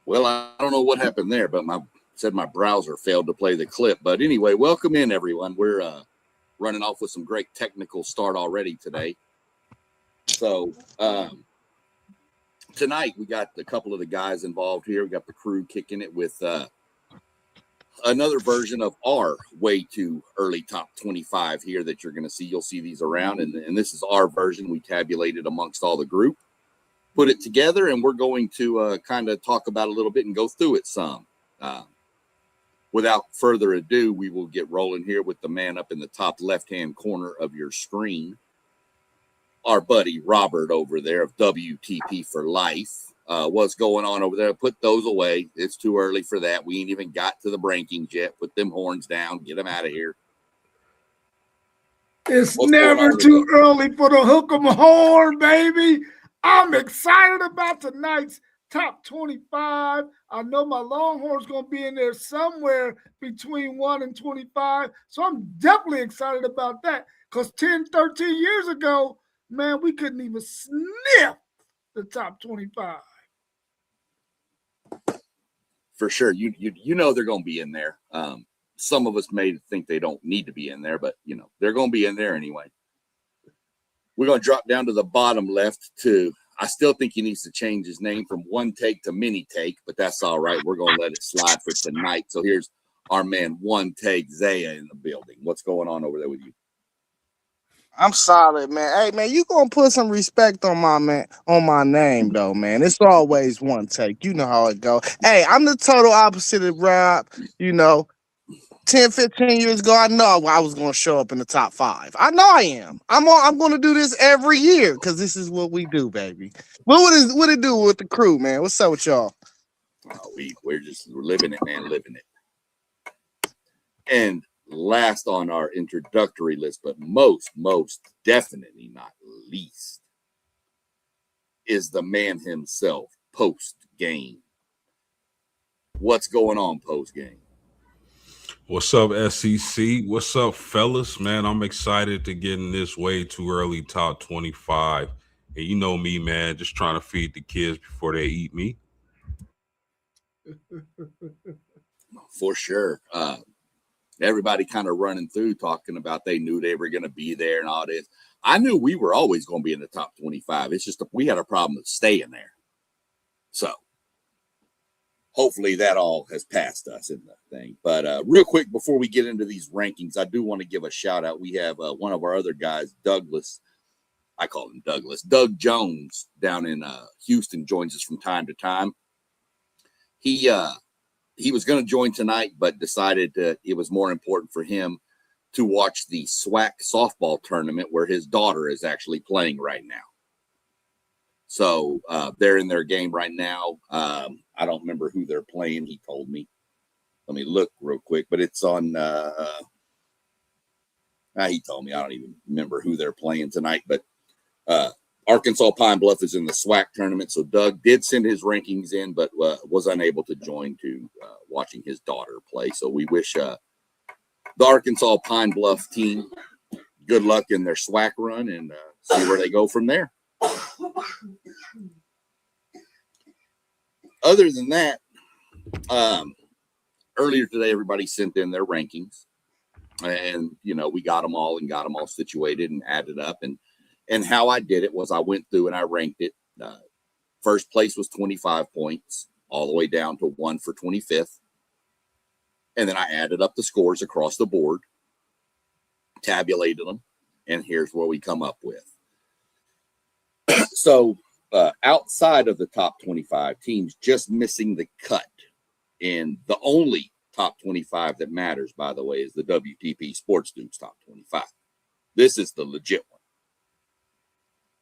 Well, I don't know what happened there, but my browser failed to play the clip. But anyway, welcome in everyone. We're running off with some great technical start already today. So tonight we got a couple of the guys involved here. We got the crew kicking it with another version of our way too early top 25 here that you're going to see. You'll see these around, and this is our version. We tabulated amongst all the group, put it together, and we're going to kind of talk about a little bit and go through it some. Without further ado, we will get rolling here with the man up in the top left-hand corner of your screen, our buddy Robert over there of WTP for Life. What's going on over there? Put those away. It's too early for that. We ain't even got to the rankings yet. Put them horns down. Get them out of here. It's never too early for the hook 'em horn, baby. I'm excited about tonight's top 25. I know my Longhorns going to be in there somewhere between 1 and 25. So I'm definitely excited about that because 10, 13 years ago, man, we couldn't even sniff the top 25. For sure. You know they're going to be in there. Some of us may think they don't need to be in there, but, they're going to be in there anyway. We're going to drop down to the bottom left to – I still think he needs to change his name from One Take to Mini Take, but that's all right. We're going to let it slide for tonight. So here's our man One Take Zaya in the building. What's going on over there with you? I'm solid, man. Hey, man, you gonna put some respect on my name, though, man. It's always One Take. You know how it go. Hey, I'm the total opposite of Rob. 10, 15 years ago, I know I was going to show up in the top 5. I know I am. I'm going to do this every year because this is what we do, baby. What it do with the crew, man? What's up with y'all? We're living it, man, living it. And last on our introductory list, but most definitely not least, is the man himself, Post Game. What's going on, Post Game? What's up, SEC? What's up, fellas? Man, I'm excited to get in this way too early top 25. And you know me, man, just trying to feed the kids before they eat me. For sure. Everybody kind of running through talking about they knew they were going to be there and all this. I knew we were always going to be in the top 25. It's just we had a problem with staying there. So hopefully that all has passed us in the thing. But real quick, before we get into these rankings, I do want to give a shout out. We have one of our other guys, Douglas. I call him Douglas. Doug Jones down in Houston joins us from time to time. He was going to join tonight, but decided that it was more important for him to watch the SWAC softball tournament where his daughter is actually playing right now. So they're in their game right now. I don't remember who they're playing. He told me. Let me look real quick, but it's on. He told me. I don't even remember who they're playing tonight, but Arkansas Pine Bluff is in the SWAC tournament. So Doug did send his rankings in, but was unable to join to watching his daughter play. So we wish the Arkansas Pine Bluff team good luck in their SWAC run and see where they go from there. Other than that, earlier today, everybody sent in their rankings, and we got them all situated and added up. And how I did it was I went through and I ranked it. First place was 25 points, all the way down to 1 for 25th, and then I added up the scores across the board, tabulated them, and here's what we come up with. So outside of the top 25 teams, just missing the cut, and the only top 25 that matters, by the way, is the WTP Sports Dudes top 25. This is the legit one.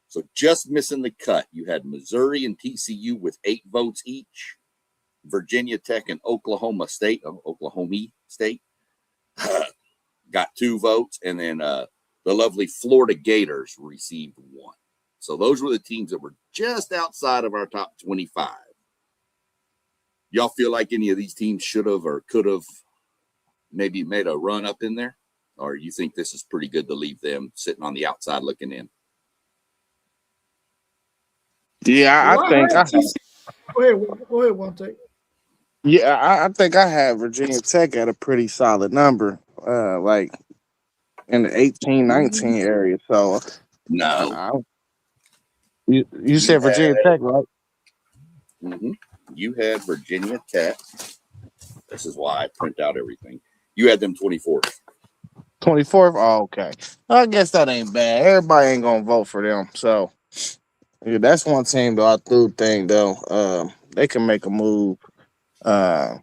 So just missing the cut, you had Missouri and TCU with 8 votes each. Virginia Tech and Oklahoma State got 2 votes, and then the lovely Florida Gators received 1. So those were the teams that were just outside of our top 25. Y'all feel like any of these teams should have or could have maybe made a run up in there? Or you think this is pretty good to leave them sitting on the outside looking in? Yeah, I think. Go ahead, One Take. Yeah, I think I had Virginia Tech at a pretty solid number, like in the 18, 19 area. So No, I, you you said had Virginia Tech, right? you had Virginia Tech. This is why I print out everything. You had them 24th. 24th. Oh, okay. I guess that ain't bad. Everybody ain't gonna vote for them. So yeah, that's one team though. I do think though, they can make a move uh,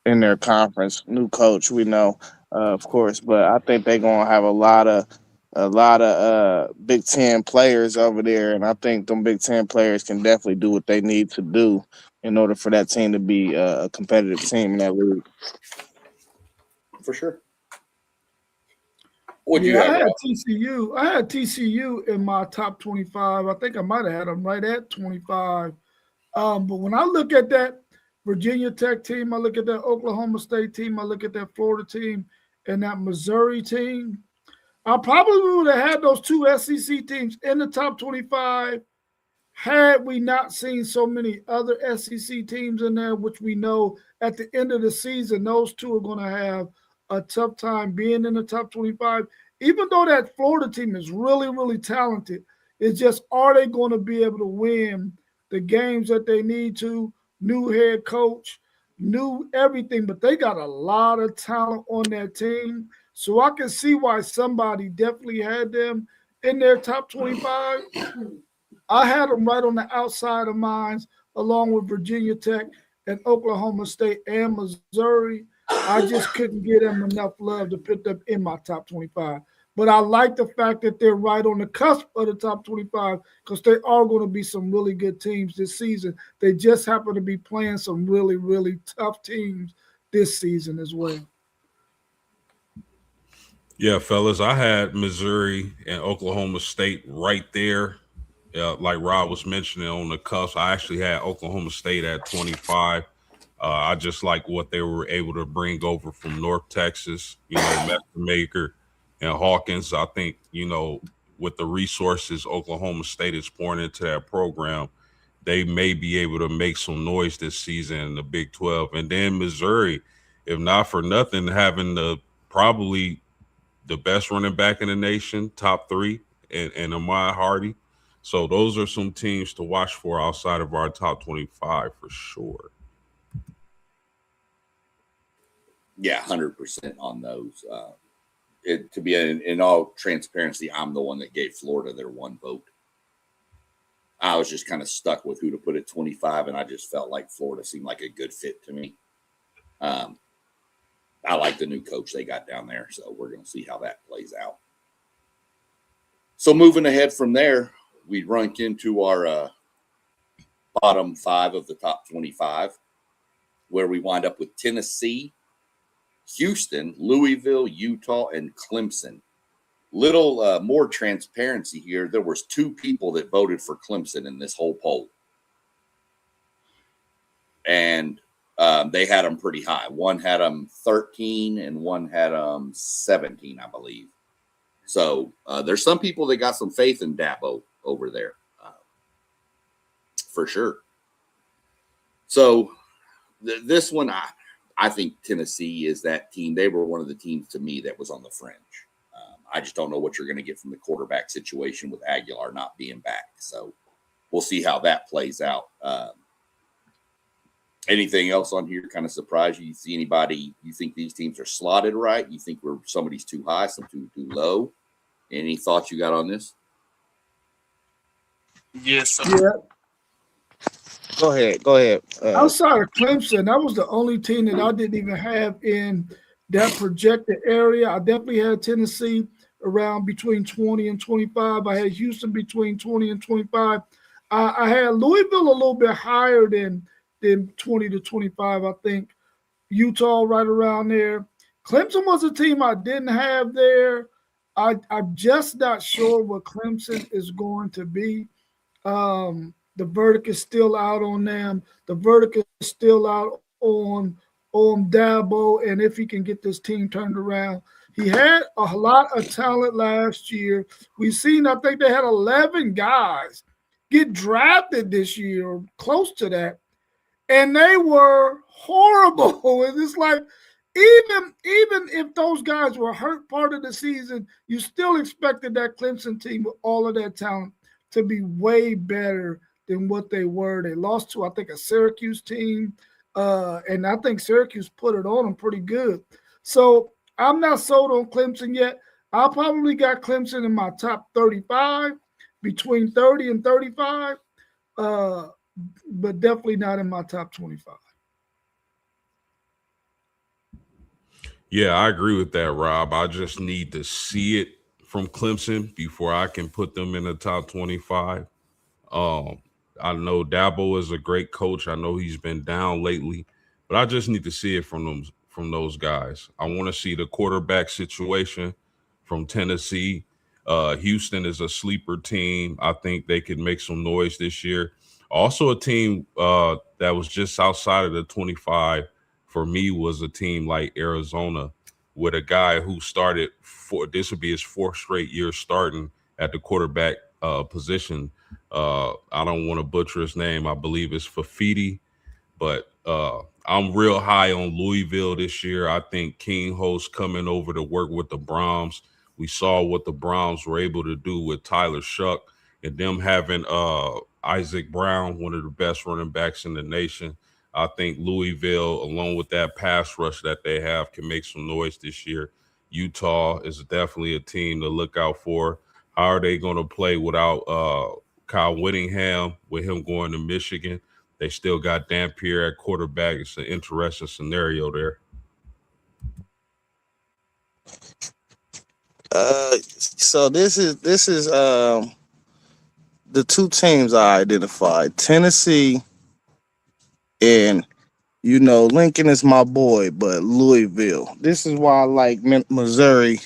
in their conference. New coach, we know, of course, but I think they're gonna have a lot of Big Ten players over there, and I think them Big Ten players can definitely do what they need to do in order for that team to be a competitive team in that league. For sure. What'd you Yeah, have, I Rob? had TCU. I had TCU in my top 25. I think I might have had them right at 25. But when I look at that Virginia Tech team, I look at that Oklahoma State team, I look at that Florida team, and that Missouri team, I probably would have had those two SEC teams in the top 25 had we not seen so many other SEC teams in there, which we know at the end of the season, those two are going to have a tough time being in the top 25. Even though that Florida team is really, really talented, it's just are they going to be able to win the games that they need to? New head coach, new everything, but they got a lot of talent on that team. So I can see why somebody definitely had them in their top 25. I had them right on the outside of mine, along with Virginia Tech and Oklahoma State and Missouri. I just couldn't get them enough love to put them in my top 25. But I like the fact that they're right on the cusp of the top 25 because they are going to be some really good teams this season. They just happen to be playing some really, really tough teams this season as well. Yeah, fellas, I had Missouri and Oklahoma State right there. Like Rob was mentioning on the cusp, I actually had Oklahoma State at 25. I just like what they were able to bring over from North Texas, Maker and Hawkins. I think, with the resources Oklahoma State is pouring into that program, they may be able to make some noise this season in the Big 12. And then Missouri, if not for nothing, having probably the best running back in the nation, top 3, and Ahmad Hardy. So those are some teams to watch for outside of our top 25 for sure. Yeah, 100% on those. To be in all transparency, I'm the one that gave Florida their one vote. I was just kind of stuck with who to put at 25, and I just felt like Florida seemed like a good fit to me. I like the new coach they got down there, so we're going to see how that plays out. So moving ahead from there, we rank into our bottom 5 of the top 25, where we wind up with Tennessee, Houston, Louisville, Utah, and Clemson. Little more transparency here. There was 2 people that voted for Clemson in this whole poll. And they had them pretty high. One had them 13 and one had them 17, I believe. So there's some people that got some faith in Dabo over there, for sure. So this one, I think Tennessee is that team. They were one of the teams to me that was on the fringe. I just don't know what you're going to get from the quarterback situation with Aguilar not being back. So we'll see how that plays out. Anything else on here kind of surprise you? You see anybody, you think these teams are slotted right? You think somebody's too high, some too low? Any thoughts you got on this? Yes. Yeah. Go ahead. Outside of Clemson, that was the only team that I didn't even have in that projected area. I definitely had Tennessee around between 20 and 25. I had Houston between 20 and 25. I had Louisville a little bit higher than 20 to 25, I think. Utah right around there. Clemson was a team I didn't have there. I'm just not sure what Clemson is going to be. The verdict is still out on them. The verdict is still out on Dabo and if he can get this team turned around. He had a lot of talent last year. We've seen, I think they had 11 guys get drafted this year, or close to that. and they were horrible. And it's like, even if those guys were hurt part of the season, you still expected that Clemson team with all of that talent to be way better than what they were. They lost to, I think, a Syracuse team, and I think Syracuse put it on them pretty good. So I'm not sold on Clemson yet. I probably got Clemson in my top 35, between 30 and 35, but definitely not in my top 25. Yeah, I agree with that, Rob. I just need to see it from Clemson before I can put them in the top 25. I know Dabo is a great coach. I know he's been down lately, but I just need to see it from those guys. I want to see the quarterback situation from Tennessee. Houston is a sleeper team. I think they could make some noise this year. Also, a team that was just outside of the 25 for me was a team like Arizona, with a guy who started this would be his fourth straight year starting at the quarterback position. I don't want to butcher his name. I believe it's Fafiti, but I'm real high on Louisville this year. I think King Host coming over to work with the Browns. We saw what the Browns were able to do with Tyler Shuck and them having Isaac Brown, one of the best running backs in the nation. I think Louisville, along with that pass rush that they have, can make some noise this year. Utah is definitely a team to look out for. How are they going to play without Kyle Whittingham, with him going to Michigan? They still got Dampier at quarterback. It's an interesting scenario there. So this is the two teams I identified: Tennessee and Lincoln is my boy, but Louisville. This is why I like Missouri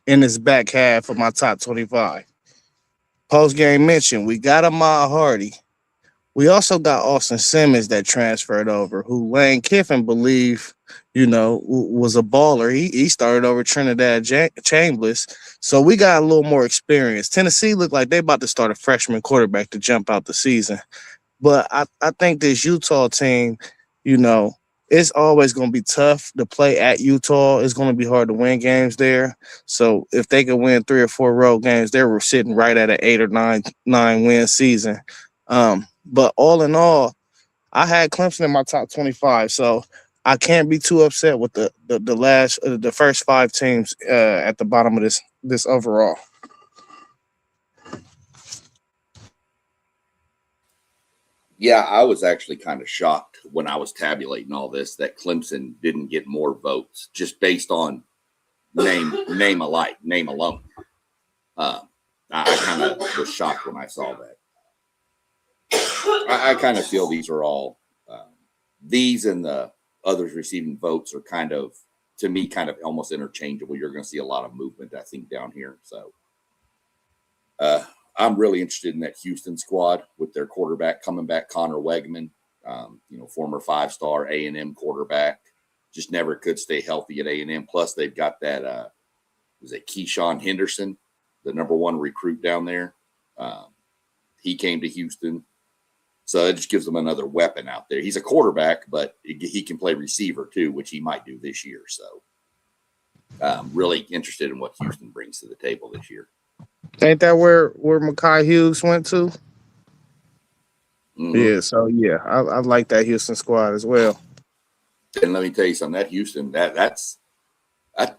in this back half of my top 25. Post game mention, we got Ahmad Hardy. We also got Austin Simmons that transferred over, who Lane Kiffin believed, was a baller. He started over Trinidad Chambers. So we got a little more experience. Tennessee looked like they about to start a freshman quarterback to jump out the season. But I think this Utah team, it's always going to be tough to play at Utah. It's going to be hard to win games there. So if they could win 3 or 4 road games, they were sitting right at an 8 or 9 win season. But all in all, I had Clemson in my top 25. So I can't be too upset with the first 5 teams at the bottom of this overall. Yeah, I was actually kind of shocked when I was tabulating all this that Clemson didn't get more votes just based on name alone. I kind of was shocked when I saw that. I kind of feel these are all these and the others receiving votes are kind of, to me, kind of almost interchangeable. You're going to see a lot of movement, I think, down here. So I'm really interested in that Houston squad with their quarterback coming back, Connor Wegman, former 5-star A&M quarterback, just never could stay healthy at A&M. Plus, they've got that Keyshawn Henderson, the number 1 recruit down there. He came to Houston, so it just gives them another weapon out there. He's a quarterback, but he can play receiver too, which he might do this year. So I'm really interested in what Houston brings to the table this year. Ain't that where Mekhi Hughes went to? Mm-hmm. Yeah, so yeah, I like that Houston squad as well. And let me tell you something, that Houston, that's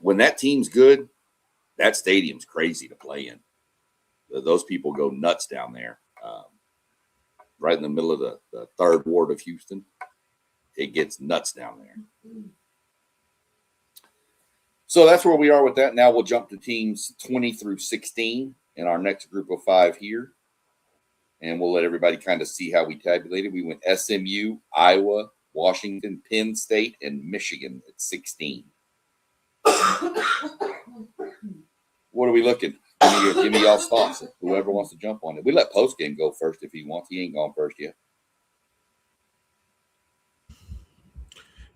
when that team's good, that stadium's crazy to play in. Those people go nuts down there. Right in the middle of the 3rd ward of Houston. It gets nuts down there. So that's where we are with that. Now we'll jump to teams 20 through 16 in our next group of 5 here. And we'll let everybody kind of see how we tabulated. We went SMU, Iowa, Washington, Penn State, and Michigan at 16. What are we looking? Give me y'all's thoughts. Whoever wants to jump on it. We let Postgame go first if he wants. He ain't gone first yet.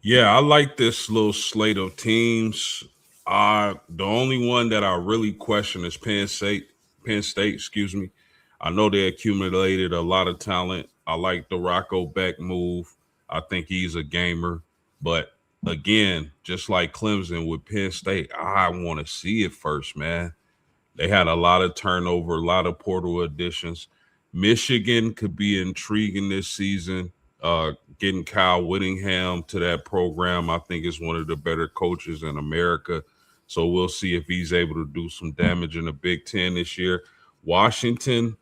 Yeah, I like this little slate of teams. The only one that I really question is Penn State. Excuse me. I know they accumulated a lot of talent. I like the Rocco Beck move. I think he's a gamer. But again, just like Clemson with Penn State, I want to see it first, man. They had a lot of turnover, a lot of portal additions. Michigan could be intriguing this season. Getting Kyle Whittingham to that program, I think, is one of the better coaches in America. So we'll see if he's able to do some damage in the Big Ten this year. Washington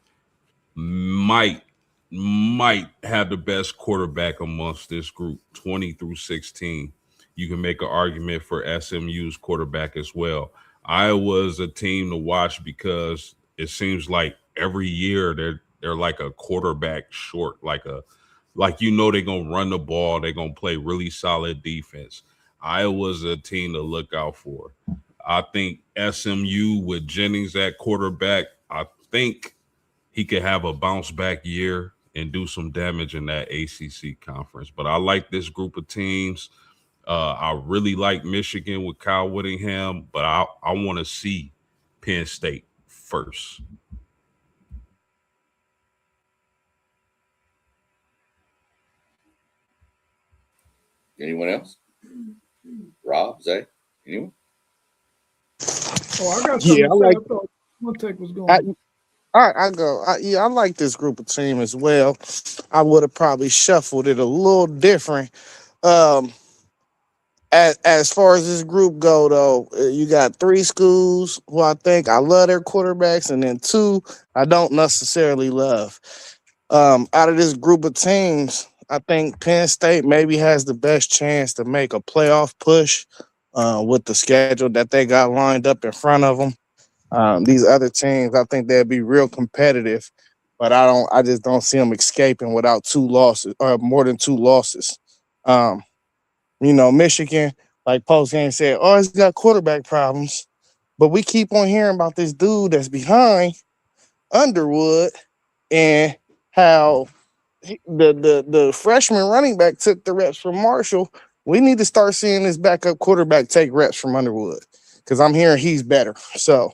might have the best quarterback amongst this group, 20 through 16. You can make an argument for SMU's quarterback as well. Iowa's a team to watch because it seems like every year they're like a quarterback short, like they're gonna run the ball, they're gonna play really solid defense. Iowa's a team to look out for. I think SMU with Jennings at quarterback, I think he could have a bounce back year and do some damage in that ACC conference. But I like this group of teams. I really like Michigan with Kyle Whittingham, but I want to see Penn State first. Anyone else? Rob, Zay, anyone? Oh, I got something to say. like. I thought one take was going. I go. I like this group of team as well. I would have probably shuffled it a little different. As far as this group go, though, you got 3 schools who I think I love their quarterbacks, and then 2 I don't necessarily love. Out of this group of teams, I think Penn State maybe has the best chance to make a playoff push with the schedule that they got lined up in front of them. These other teams, I think they'll be real competitive, but I just don't see them escaping without 2 losses or more than 2 losses. Michigan, like postgame said, always got quarterback problems, but we keep on hearing about this dude that's behind Underwood and how the freshman running back took the reps from Marshall. We need to start seeing this backup quarterback take reps from Underwood because I'm hearing he's better. So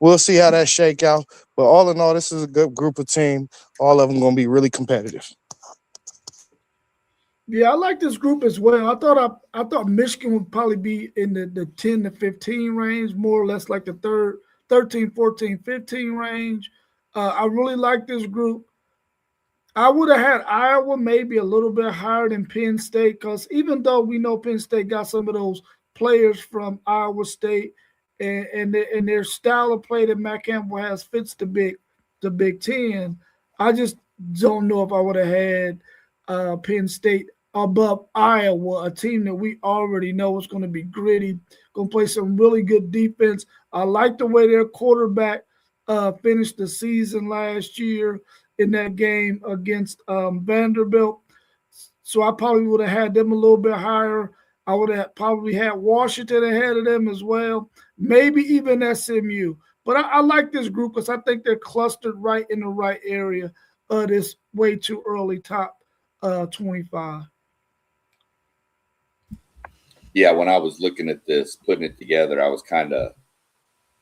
we'll see how that shake out. But all in all, this is a good group of team. All of them going to be really competitive. Yeah, I like this group as well. I thought Michigan would probably be in the 10 to 15 range, more or less like the 13, 14, 15 range. I really like this group. I would have had Iowa maybe a little bit higher than Penn State because even though we know Penn State got some of those players from Iowa State and their style of play that Matt Campbell has fits the Big Ten, I just don't know if I would have had Penn State above Iowa, a team that we already know is going to be gritty, going to play some really good defense. I like the way their quarterback finished the season last year in that game against Vanderbilt. So I probably would have had them a little bit higher. I would have probably had Washington ahead of them as well, maybe even SMU. But I like this group because I think they're clustered right in the right area of this way too early top 25. Yeah, when I was looking at this, putting it together, I was kind of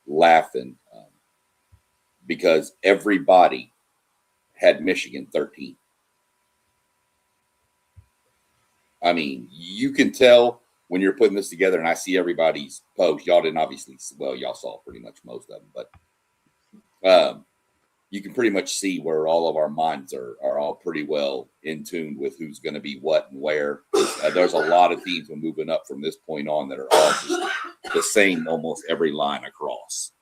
laughing because everybody had Michigan 13. I mean, you can tell when you're putting this together, and I see everybody's post. Y'all didn't obviously, well, y'all saw pretty much most of them, but you can pretty much see where all of our minds are all pretty well in tune with who's going to be what and where. There's a lot of teams moving up from this point on that are all just the same, almost every line across.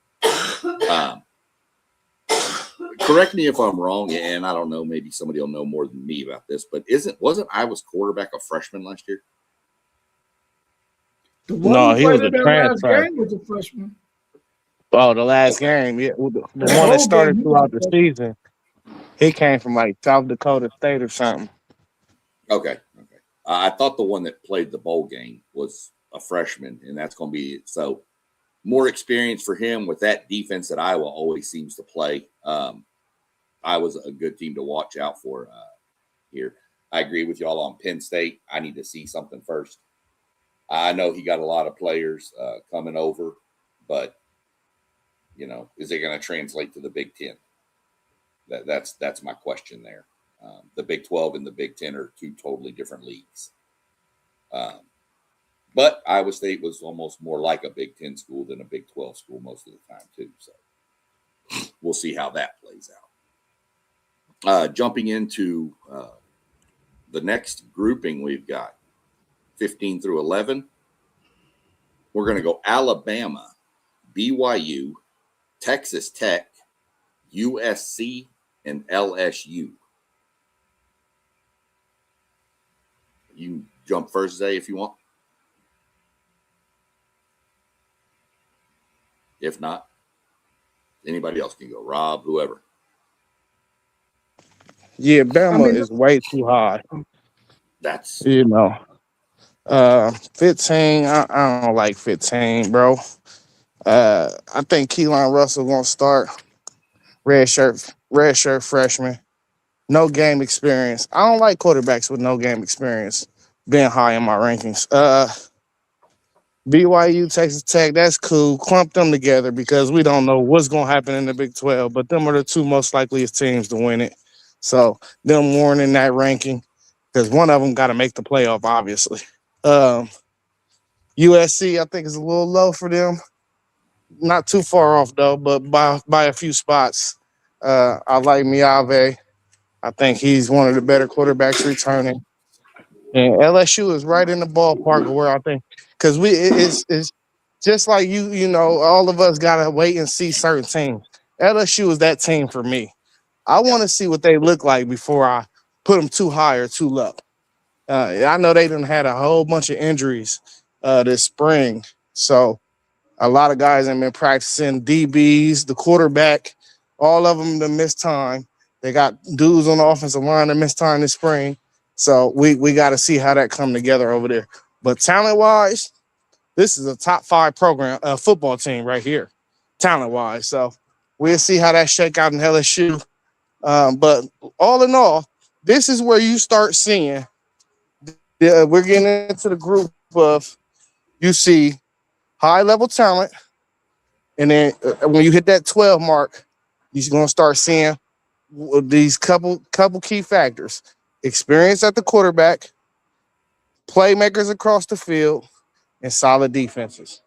Correct me if I'm wrong, and I don't know, maybe somebody will know more than me about this, but wasn't Iowa's quarterback a freshman last year? No, he was a transfer. Game was a freshman. Oh, the last game, yeah, the one that started throughout the season. He came from like South Dakota State or something. Okay. I thought the one that played the bowl game was a freshman, and that's going to be so more experience for him with that defense that Iowa always seems to play. Iowa's a good team to watch out for here. I agree with y'all on Penn State. I need to see something first. I know he got a lot of players coming over, but is it going to translate to the Big Ten? That's my question there. The Big 12 and the Big 10 are two totally different leagues. But Iowa State was almost more like a Big 10 school than a Big 12 school most of the time, too. So we'll see how that plays out. Jumping into the next grouping, we've got 15 through 11. We're going to go Alabama, BYU, Texas Tech, USC, and LSU. You can jump first, Zay, if you want. If not, anybody else can go. Rob, whoever. Yeah, Bama is way too high. That's 15. I don't like 15, bro. I think Keelan Russell gonna start. Red shirt freshman. No game experience. I don't like quarterbacks with no game experience being high in my rankings. BYU, Texas Tech, that's cool. Clump them together because we don't know what's going to happen in the Big 12, but them are the two most likeliest teams to win it. So them warning that ranking because one of them got to make the playoff, obviously. USC, I think, is a little low for them. Not too far off, though, but by a few spots. I like Miave. I think he's one of the better quarterbacks returning. And LSU is right in the ballpark of where I think, because it's just like you know, all of us gotta wait and see certain teams. LSU is that team for me. I want to see what they look like before I put them too high or too low. I know they done had a whole bunch of injuries this spring, so a lot of guys have been practicing. DBs, the quarterback, all of them to miss time. They got dudes on the offensive line that missed time this spring. So we got to see how that come together over there. But talent-wise, this is a top 5 program, football team right here, talent-wise. So we'll see how that shake out in LSU. But all in all, this is where you start seeing we're getting into the group of you see high-level talent, and then when you hit that 12 mark, you're going to start seeing these couple key factors. Experience at the quarterback, playmakers across the field, and solid defenses.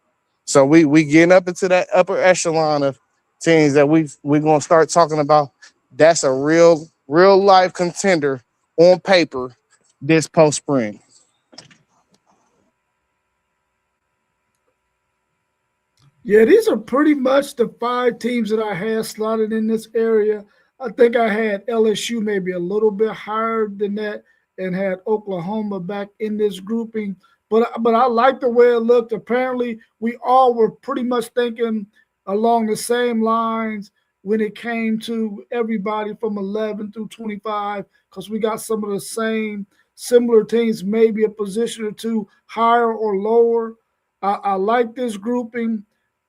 So we getting up into that upper echelon of teams that we're gonna start talking about. That's a real life contender on paper this post spring. Yeah, these are pretty much the 5 teams that I had slotted in this area. I think I had LSU maybe a little bit higher than that and had Oklahoma back in this grouping. But I like the way it looked. Apparently, we all were pretty much thinking along the same lines when it came to everybody from 11 through 25 because we got some of the same similar teams, maybe a position or two higher or lower. I like this grouping.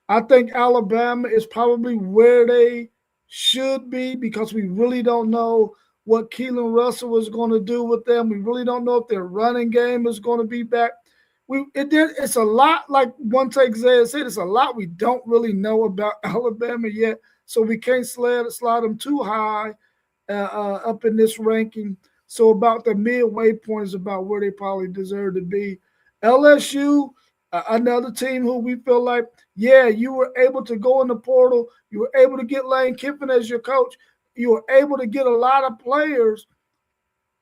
I think Alabama is probably where they should be because we really don't know what Keelan Russell is going to do with them. We really don't know if their running game is going to be back. It's a lot, like One Take Zay said, it's a lot we don't really know about Alabama yet, so we can't slide them too high up in this ranking. So about the midway point is about where they probably deserve to be. LSU, another team who we feel like, yeah, you were able to go in the portal. You were able to get Lane Kiffin as your coach. You were able to get a lot of players.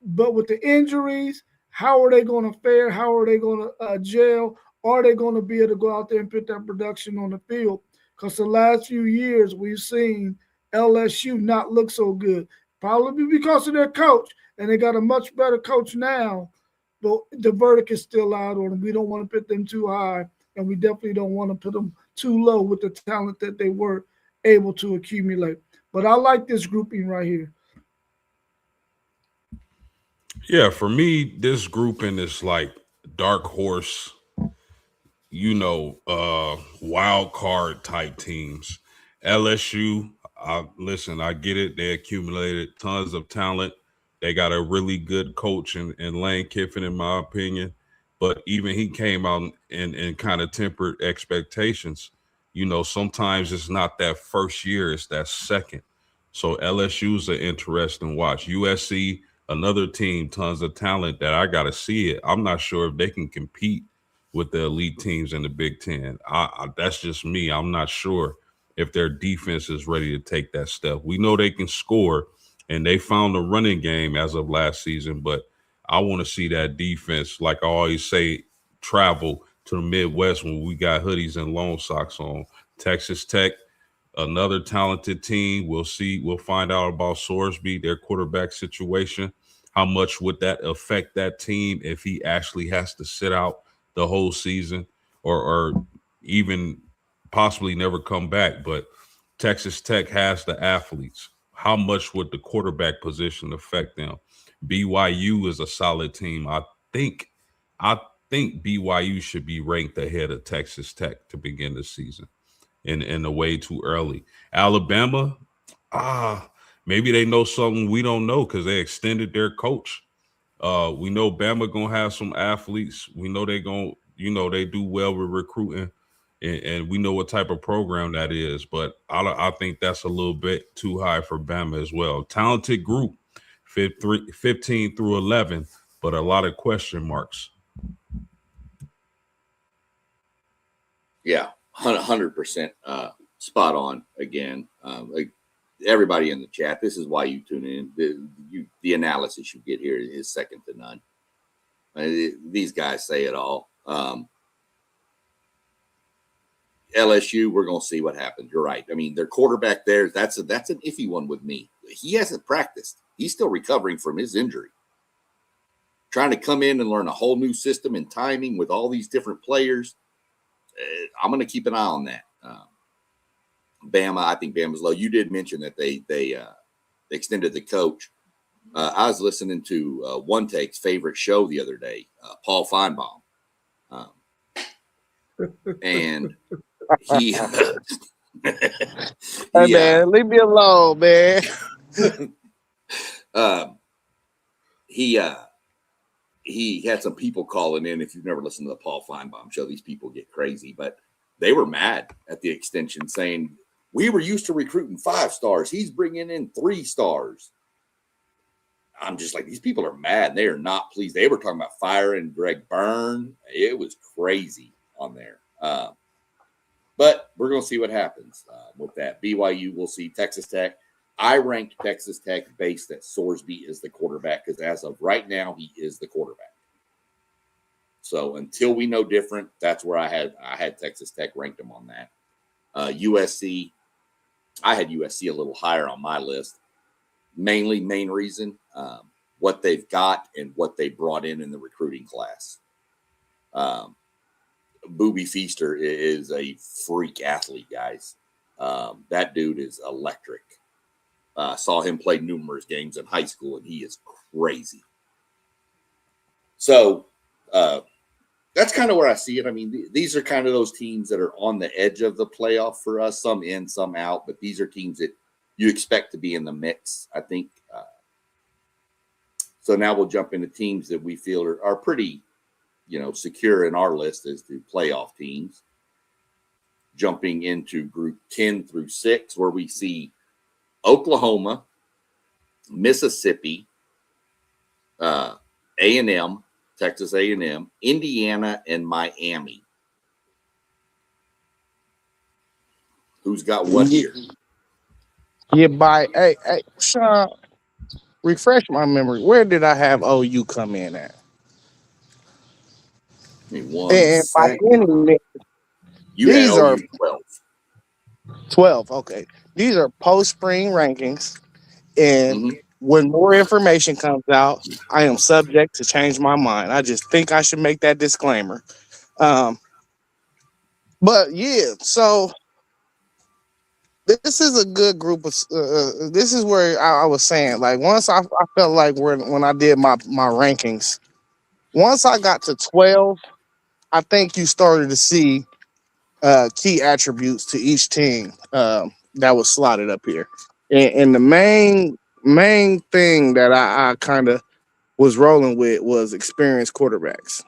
But with the injuries, how are they going to fare? How are they going to gel? Are they going to be able to go out there and put that production on the field? Because the last few years we've seen LSU not look so good. Probably because of their coach. And they got a much better coach now. But the verdict is still out on them. We don't want to put them too high, and we definitely don't want to put them too low with the talent that they were able to accumulate. But I like this grouping right here. Yeah, for me, this grouping is like dark horse, wild card type teams. LSU, listen, I get it. They accumulated tons of talent. They got a really good coach in Lane Kiffin, in my opinion. But even he came out and kind of tempered expectations. Sometimes it's not that first year, it's that second. So LSU's an interesting watch. USC, Another team, tons of talent that I got to see it. I'm not sure if they can compete with the elite teams in the Big Ten. That's just me. I'm not sure if their defense is ready to take that step. We know they can score, and they found the running game as of last season, but I want to see that defense, like I always say, travel to the Midwest when we got hoodies and long socks on. Texas Tech, another talented team. We'll see. We'll find out about Sorsby, their quarterback situation. How much would that affect that team if he actually has to sit out the whole season or even possibly never come back? But Texas Tech has the athletes. How much would the quarterback position affect them? BYU is a solid team. I think BYU should be ranked ahead of Texas Tech to begin the season in a way too early. Alabama, maybe they know something we don't know because they extended their coach. We know Bama gonna have some athletes. We know they do well with recruiting, and we know what type of program that is. But I think that's a little bit too high for Bama as well. Talented group, 15 through 11, but a lot of question marks. Yeah, 100% spot on again. Like everybody in the chat, this is why you tune in. The analysis you get here is second to none. These guys say it all. LSU, we're going to see what happens. You're right. I mean, their quarterback there, that's an iffy one with me. He hasn't practiced. He's still recovering from his injury. Trying to come in and learn a whole new system and timing with all these different players. I'm going to keep an eye on that. Bama, I think Bama's low. You did mention that they extended the coach. I was listening to One Take's favorite show the other day, Paul Feinbaum. And he, hey, man, leave me alone, man. He had some people calling in. If you've never listened to the Paul Feinbaum show, these people get crazy, but they were mad at the extension, saying we were used to recruiting 5 stars. He's bringing in 3 stars. I'm just like, these people are mad. They are not pleased. They were talking about firing Greg Byrne. It was crazy on there. But we're going to see what happens with that. BYU, we'll see. Texas Tech. I ranked Texas Tech based that Sorsby is the quarterback because as of right now, he is the quarterback. So until we know different, that's where I had Texas Tech ranked them on that. USC, I had USC a little higher on my list. Main reason, what they've got and what they brought in the recruiting class. Booby Feaster is a freak athlete, guys. That dude is electric. Saw him play numerous games in high school, and he is crazy. So that's kind of where I see it. I mean, these are kind of those teams that are on the edge of the playoff for us, some in, some out, but these are teams that you expect to be in the mix, I think. So now we'll jump into teams that we feel are pretty, secure in our list as the playoff teams. Jumping into group 10 through 6, where we see Oklahoma, Mississippi, A&M, Texas A&M, Indiana, and Miami. Who's got what here? Hey, Sean, refresh my memory. Where did I have OU come in at? And by any, these are 12. 12, okay. These are post-spring rankings, and when more information comes out, I am subject to change my mind. I just think I should make that disclaimer. But yeah, so this is a good group of. This is where I was saying, like, once I felt like when I did my rankings, once I got to 12, I think you started to see key attributes to each team that was slotted up here, and the main thing that I kind of was rolling with was experienced quarterbacks.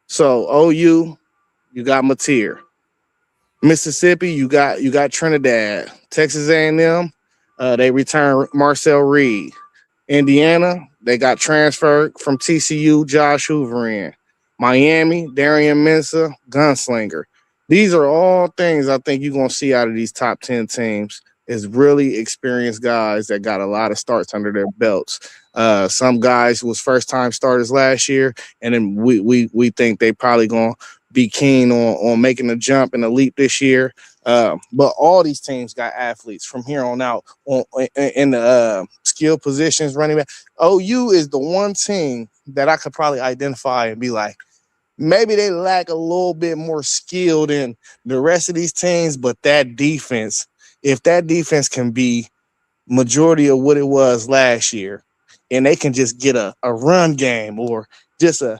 So OU, you got Mateer. Mississippi, you got Trinidad. Texas A&M, they return Marcel Reed. Indiana, They got transferred from TCU, Josh Hoover in. Miami, Darian Mensah, gunslinger. These are all things I think you're going to see out of these top 10 teams is really experienced guys that got a lot of starts under their belts. Some guys was first-time starters last year, and then we think they probably going to be keen on making a jump and a leap this year. But all these teams got athletes from here on out in the skill positions, running back. OU is the one team that I could probably identify and be like, maybe they lack a little bit more skill than the rest of these teams, but that defense, if that defense can be majority of what it was last year, and they can just get a run game or just a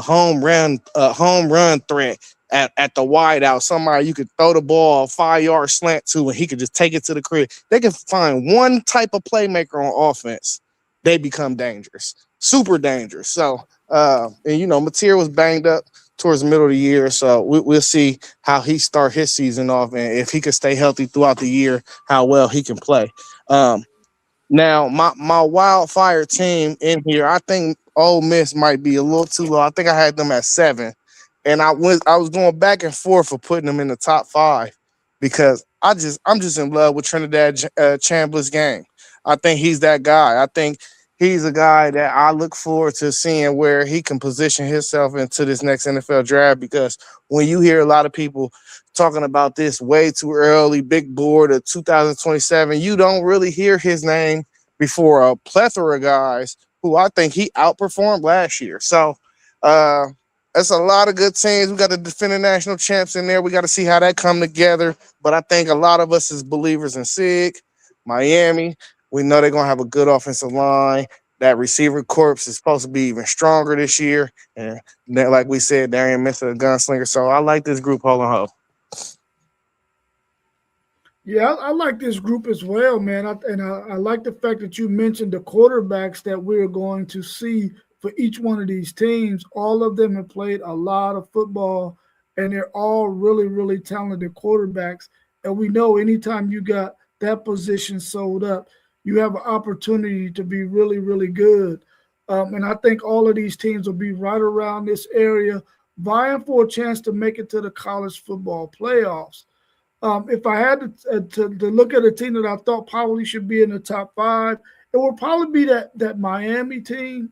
home run threat at the wide out, somebody you could throw the ball 5-yard slant to and he could just take it to the crib. They can find one type of playmaker on offense, they become dangerous, super dangerous. So, and you know, Mateer was banged up towards the middle of the year, so we'll see how he start his season off and if he can stay healthy throughout the year, how well he can play. Now, my wildfire team in here, I think Ole Miss might be a little too low. I think I had them at 7. And I was going back and forth for putting them in the top 5 because I'm just in love with Trinidad Chandler's game. I think he's that guy. I think he's a guy that I look forward to seeing where he can position himself into this next NFL draft, because when you hear a lot of people talking about this way too early, big board of 2027, you don't really hear his name before a plethora of guys who I think he outperformed last year. So, that's a lot of good teams. We got the defending national champs in there. We got to see how that come together. But I think a lot of us as believers in SIG, Miami, we know they're going to have a good offensive line. That receiver corps is supposed to be even stronger this year. And then, like we said, Darian Mensah, a gunslinger. So I like this group whole and whole. Yeah, I like this group as well, man. I like the fact that you mentioned the quarterbacks that we're going to see for each one of these teams. All of them have played a lot of football, and they're all really, really talented quarterbacks. And we know anytime you got that position sold up, you have an opportunity to be really, really good. And I think all of these teams will be right around this area, vying for a chance to make it to the college football playoffs. If I had to look at a team that I thought probably should be in the top 5, it would probably be that Miami team.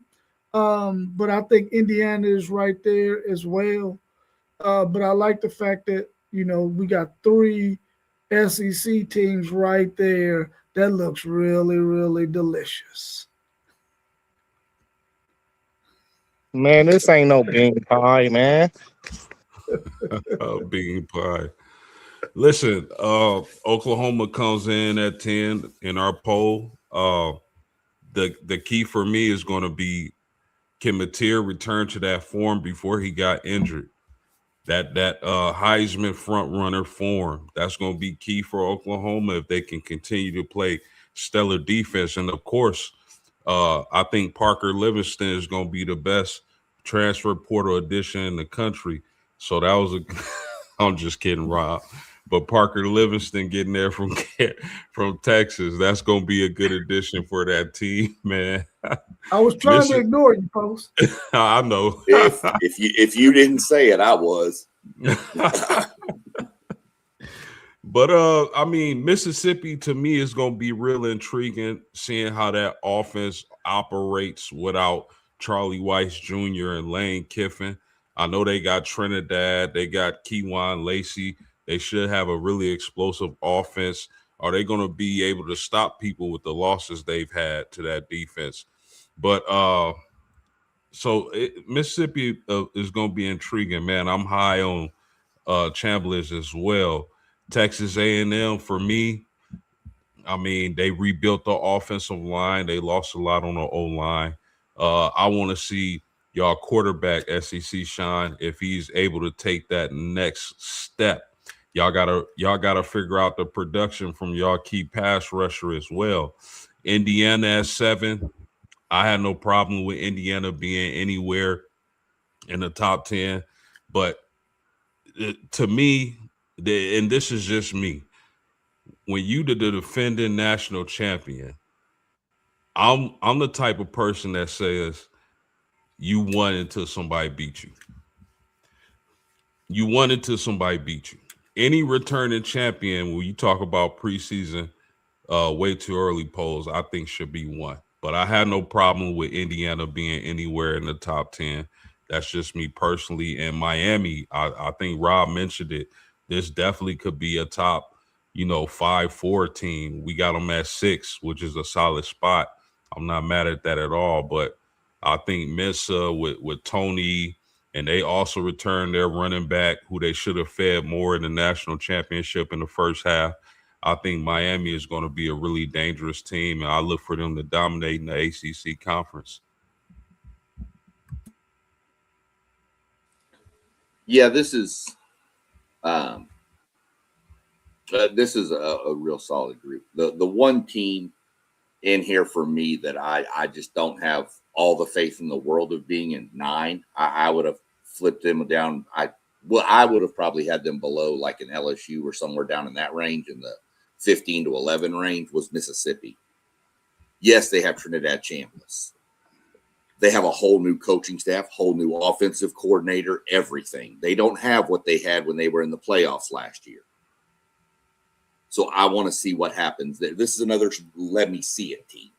But I think Indiana is right there as well. But I like the fact that, you know, we got 3 SEC teams right there. That looks really, really delicious. Man, this ain't no bean pie, man. Bean pie. Listen, Oklahoma comes in at 10 in our poll. The key for me is going to be, can Mateer return to that form before he got injured? That Heisman front runner form, that's going to be key for Oklahoma if they can continue to play stellar defense. And of course, I think Parker Livingston is going to be the best transfer portal addition in the country. So that was I'm just kidding, Rob. But Parker Livingston getting there from Texas, that's going to be a good addition for that team, man. I was trying to ignore you, folks. I know. If you didn't say it, I was. But I mean, Mississippi to me is going to be real intriguing, seeing how that offense operates without Charlie Weiss Jr. and Lane Kiffin. I know they got Trinidad, they got Kewan Lacey. They should have a really explosive offense. Are they going to be able to stop people with the losses they've had to that defense? But Mississippi is going to be intriguing, man. I'm high on Chambliss as well. Texas A&M, for me, I mean, they rebuilt the offensive line. They lost a lot on the O-line. I want to see y'all quarterback, SEC Shine, if he's able to take that next step. Y'all gotta figure out the production from y'all key pass rusher as well. Indiana at 7. I had no problem with Indiana being anywhere in the top 10, but to me, and this is just me, when you the defending national champion I'm the type of person that says you won until somebody beat you. You won until somebody beat you. Any returning champion, when you talk about preseason, way too early polls, I think should be one. But I had no problem with Indiana being anywhere in the top 10. That's just me personally. And Miami, I think Rob mentioned it. This definitely could be a top, 5-4 team. We got them at 6, which is a solid spot. I'm not mad at that at all. But I think Mensa with Tony, and they also returned their running back, who they should have fed more in the national championship in the first half. I think Miami is going to be a really dangerous team, and I look for them to dominate in the ACC conference. Yeah, this is a real solid group. The one team in here for me that I just don't have all the faith in the world of being in 9. I would have flipped them down. I would have probably had them below like an LSU or somewhere down in that range, in the 15 to 11 range, was Mississippi. Yes, they have Trinidad Chambliss. They have a whole new coaching staff, whole new offensive coordinator, everything. They don't have what they had when they were in the playoffs last year. So I want to see what happens there. This is another let me see it team.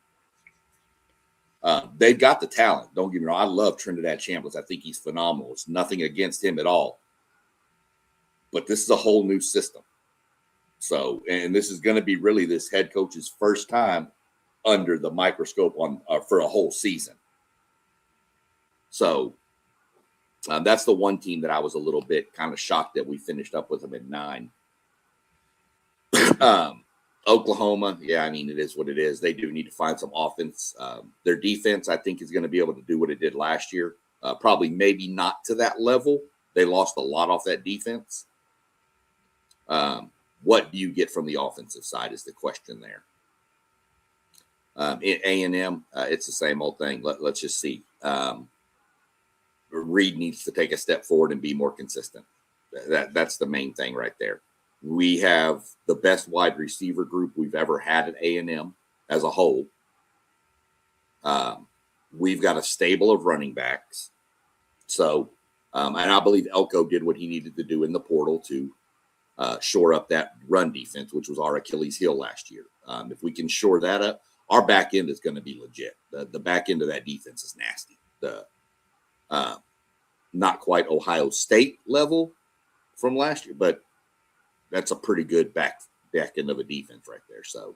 They've got the talent. Don't get me wrong. I love Trinidad Chambliss. I think he's phenomenal. It's nothing against him at all. But this is a whole new system. So, and this is going to be really this head coach's first time under the microscope for a whole season. So that's the one team that I was a little bit kind of shocked that we finished up with them at 9. Oklahoma, yeah, I mean, it is what it is. They do need to find some offense. Their defense, I think, is going to be able to do what it did last year. Probably maybe not to that level. They lost a lot off that defense. What do you get from the offensive side is the question there. In A&M, it's the same old thing. Let's just see. Reed needs to take a step forward and be more consistent. That's the main thing right there. We have the best wide receiver group we've ever had at A&M as a whole. We've got a stable of running backs. So, and I believe Elko did what he needed to do in the portal to shore up that run defense, which was our Achilles heel last year. If we can shore that up, our back end is going to be legit. The back end of that defense is nasty. Not quite Ohio State level from last year, but that's a pretty good back end of a defense right there. So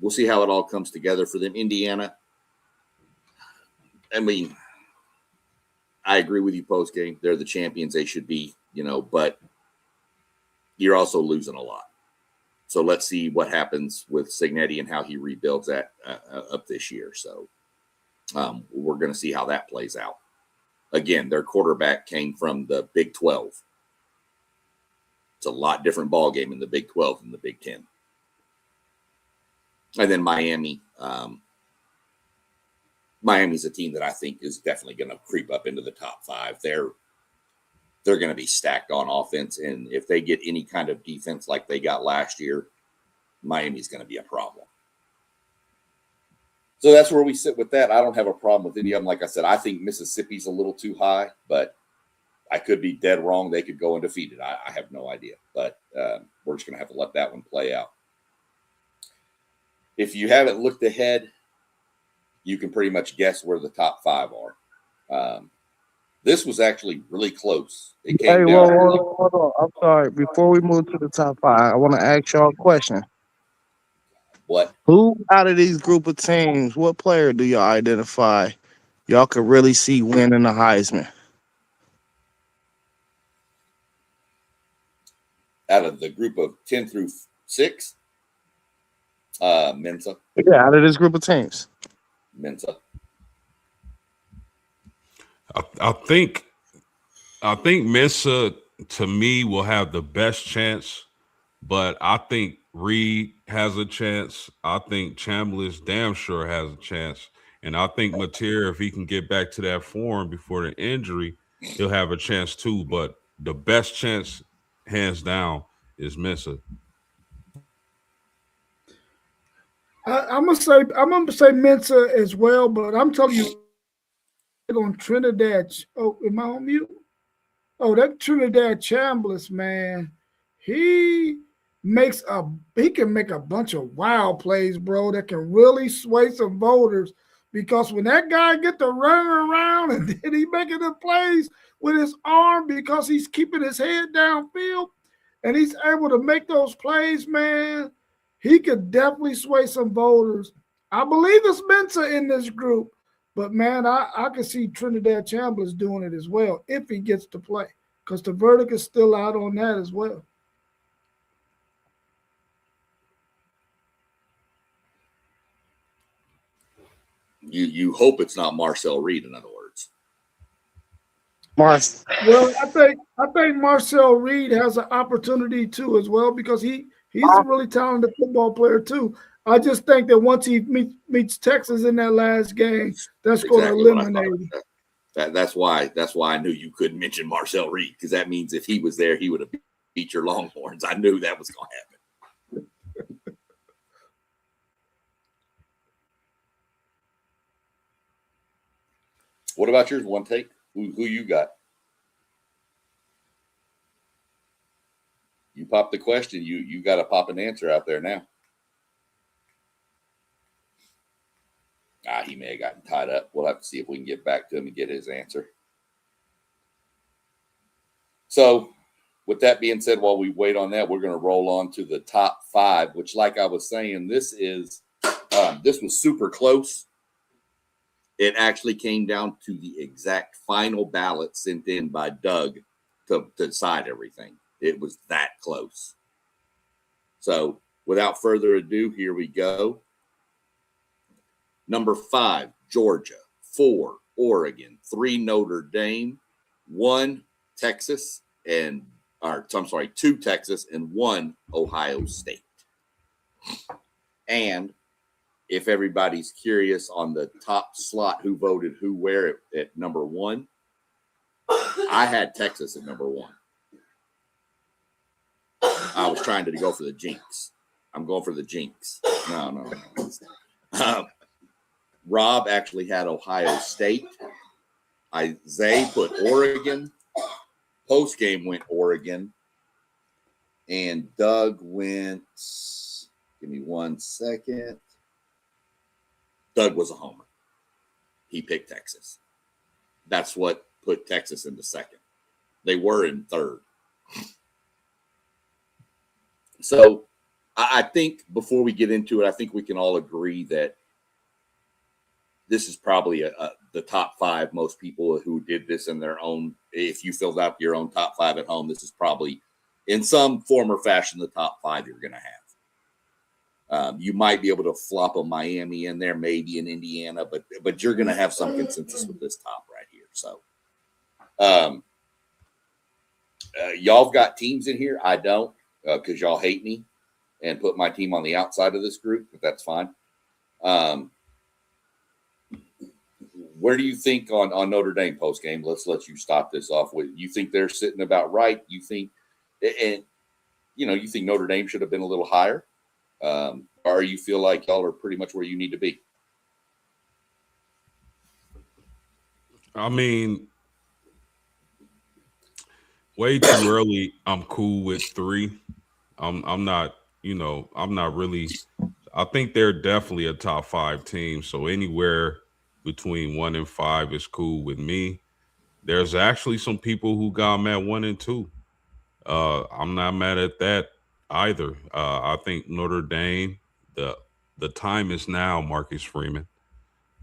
we'll see how it all comes together for them. Indiana, I mean, I agree with you post game. They're the champions. They should be, but you're also losing a lot. So let's see what happens with Cignetti and how he rebuilds that up this year. So we're going to see how that plays out. Again, their quarterback came from the Big 12. It's a lot different ball game in the Big 12 than the Big 10. And then Miami. Miami's a team that I think is definitely going to creep up into the top 5. They're going to be stacked on offense, and if they get any kind of defense like they got last year, Miami's going to be a problem. So that's where we sit with that. I don't have a problem with any of them. Like I said, I think Mississippi's a little too high, but I could be dead wrong. They could go undefeated. I have no idea, but we're just going to have to let that one play out. If you haven't looked ahead, you can pretty much guess where the top 5 are. This was actually really close. It came down. Hold on. I'm sorry. Before we move to the top 5, I want to ask y'all a question. What? Who out of these group of teams, what player do y'all identify y'all could really see winning the Heisman? Out of the group of 10 through 6, Mensa. Yeah, out of this group of teams. Mensa. I think Mensa, to me, will have the best chance, but I think Reed has a chance. I think Chambliss damn sure has a chance. And I think Mateer, if he can get back to that form before the injury, he'll have a chance too. But the best chance, hands down, is Mensa. I'm gonna say Mensa as well, but I'm telling you, on Trinidad. Oh, am I on mute? Oh, that Trinidad Chambliss, man, he he can make a bunch of wild plays, bro, that can really sway some voters. Because when that guy get to running around and then he making the plays with his arm because he's keeping his head downfield and he's able to make those plays, man, he could definitely sway some voters. I believe it's Mensa in this group. But, man, I can see Trinidad Chambliss doing it as well if he gets to play because the verdict is still out on that as well. You hope it's not Marcel Reed, in other words. Well, I think Marcel Reed has an opportunity too as well because he's a really talented football player too. I just think that once he meets Texas in that last game, that's going to eliminate him. That's why I knew you couldn't mention Marcel Reed because that means if he was there, he would have beat your Longhorns. I knew that was going to happen. What about yours? One take? Who you got? You pop the question. You got to pop an answer out there now. He may have gotten tied up. We'll have to see if we can get back to him and get his answer. So, with that being said, while we wait on that, we're going to roll on to the top 5, which, like I was saying, this was super close. It actually came down to the exact final ballot sent in by Doug to decide everything. It was that close. So, without further ado, here we go. Number 5, Georgia. 4, Oregon. 3, Notre Dame. 1, Texas. 2 Texas and 1 Ohio State. And if everybody's curious on the top slot, who voted who where at number 1, I had Texas at number 1. I was trying to go for the jinx. I'm going for the jinx. No. Rob actually had Ohio State. Isaiah put Oregon. Post game went Oregon. And Doug went, give me 1 second. Doug was a homer. He picked Texas. That's what put Texas into second. They were in third. So I think before we get into it, I think we can all agree that this is probably the top 5. Most people who did this in their own, if you filled out your own top 5 at home, this is probably in some form or fashion the top 5 you're going to have. You might be able to flop a Miami in there, maybe in Indiana, but you're going to have some consensus with this top right here. So y'all have got teams in here. I don't because y'all hate me and put my team on the outside of this group, but that's fine. Where do you think on Notre Dame post game? Let's let you stop this off with. You think they're sitting about right? You think, and you think Notre Dame should have been a little higher, or you feel like y'all are pretty much where you need to be? I mean, way too early. I'm cool with 3. I'm not. I'm not really. I think they're definitely a top 5 team. So anywhere between 1 and 5 is cool with me. There's actually some people who got them at 1 and 2. I'm not mad at that either. I think Notre Dame, the time is now, Marcus Freeman.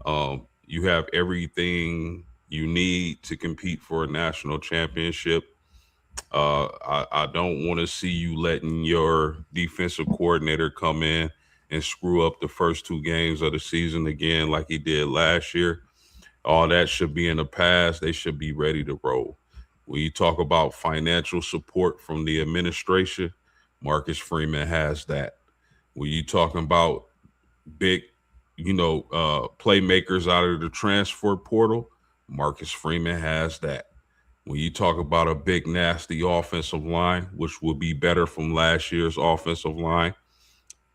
You have everything you need to compete for a national championship. I don't want to see you letting your defensive coordinator come in and screw up the first 2 games of the season again like he did last year. All that should be in the past. They should be ready to roll. When you talk about financial support from the administration, Marcus Freeman has that. When you talking about big, playmakers out of the transfer portal, Marcus Freeman has that. When you talk about a big, nasty offensive line, which will be better from last year's offensive line,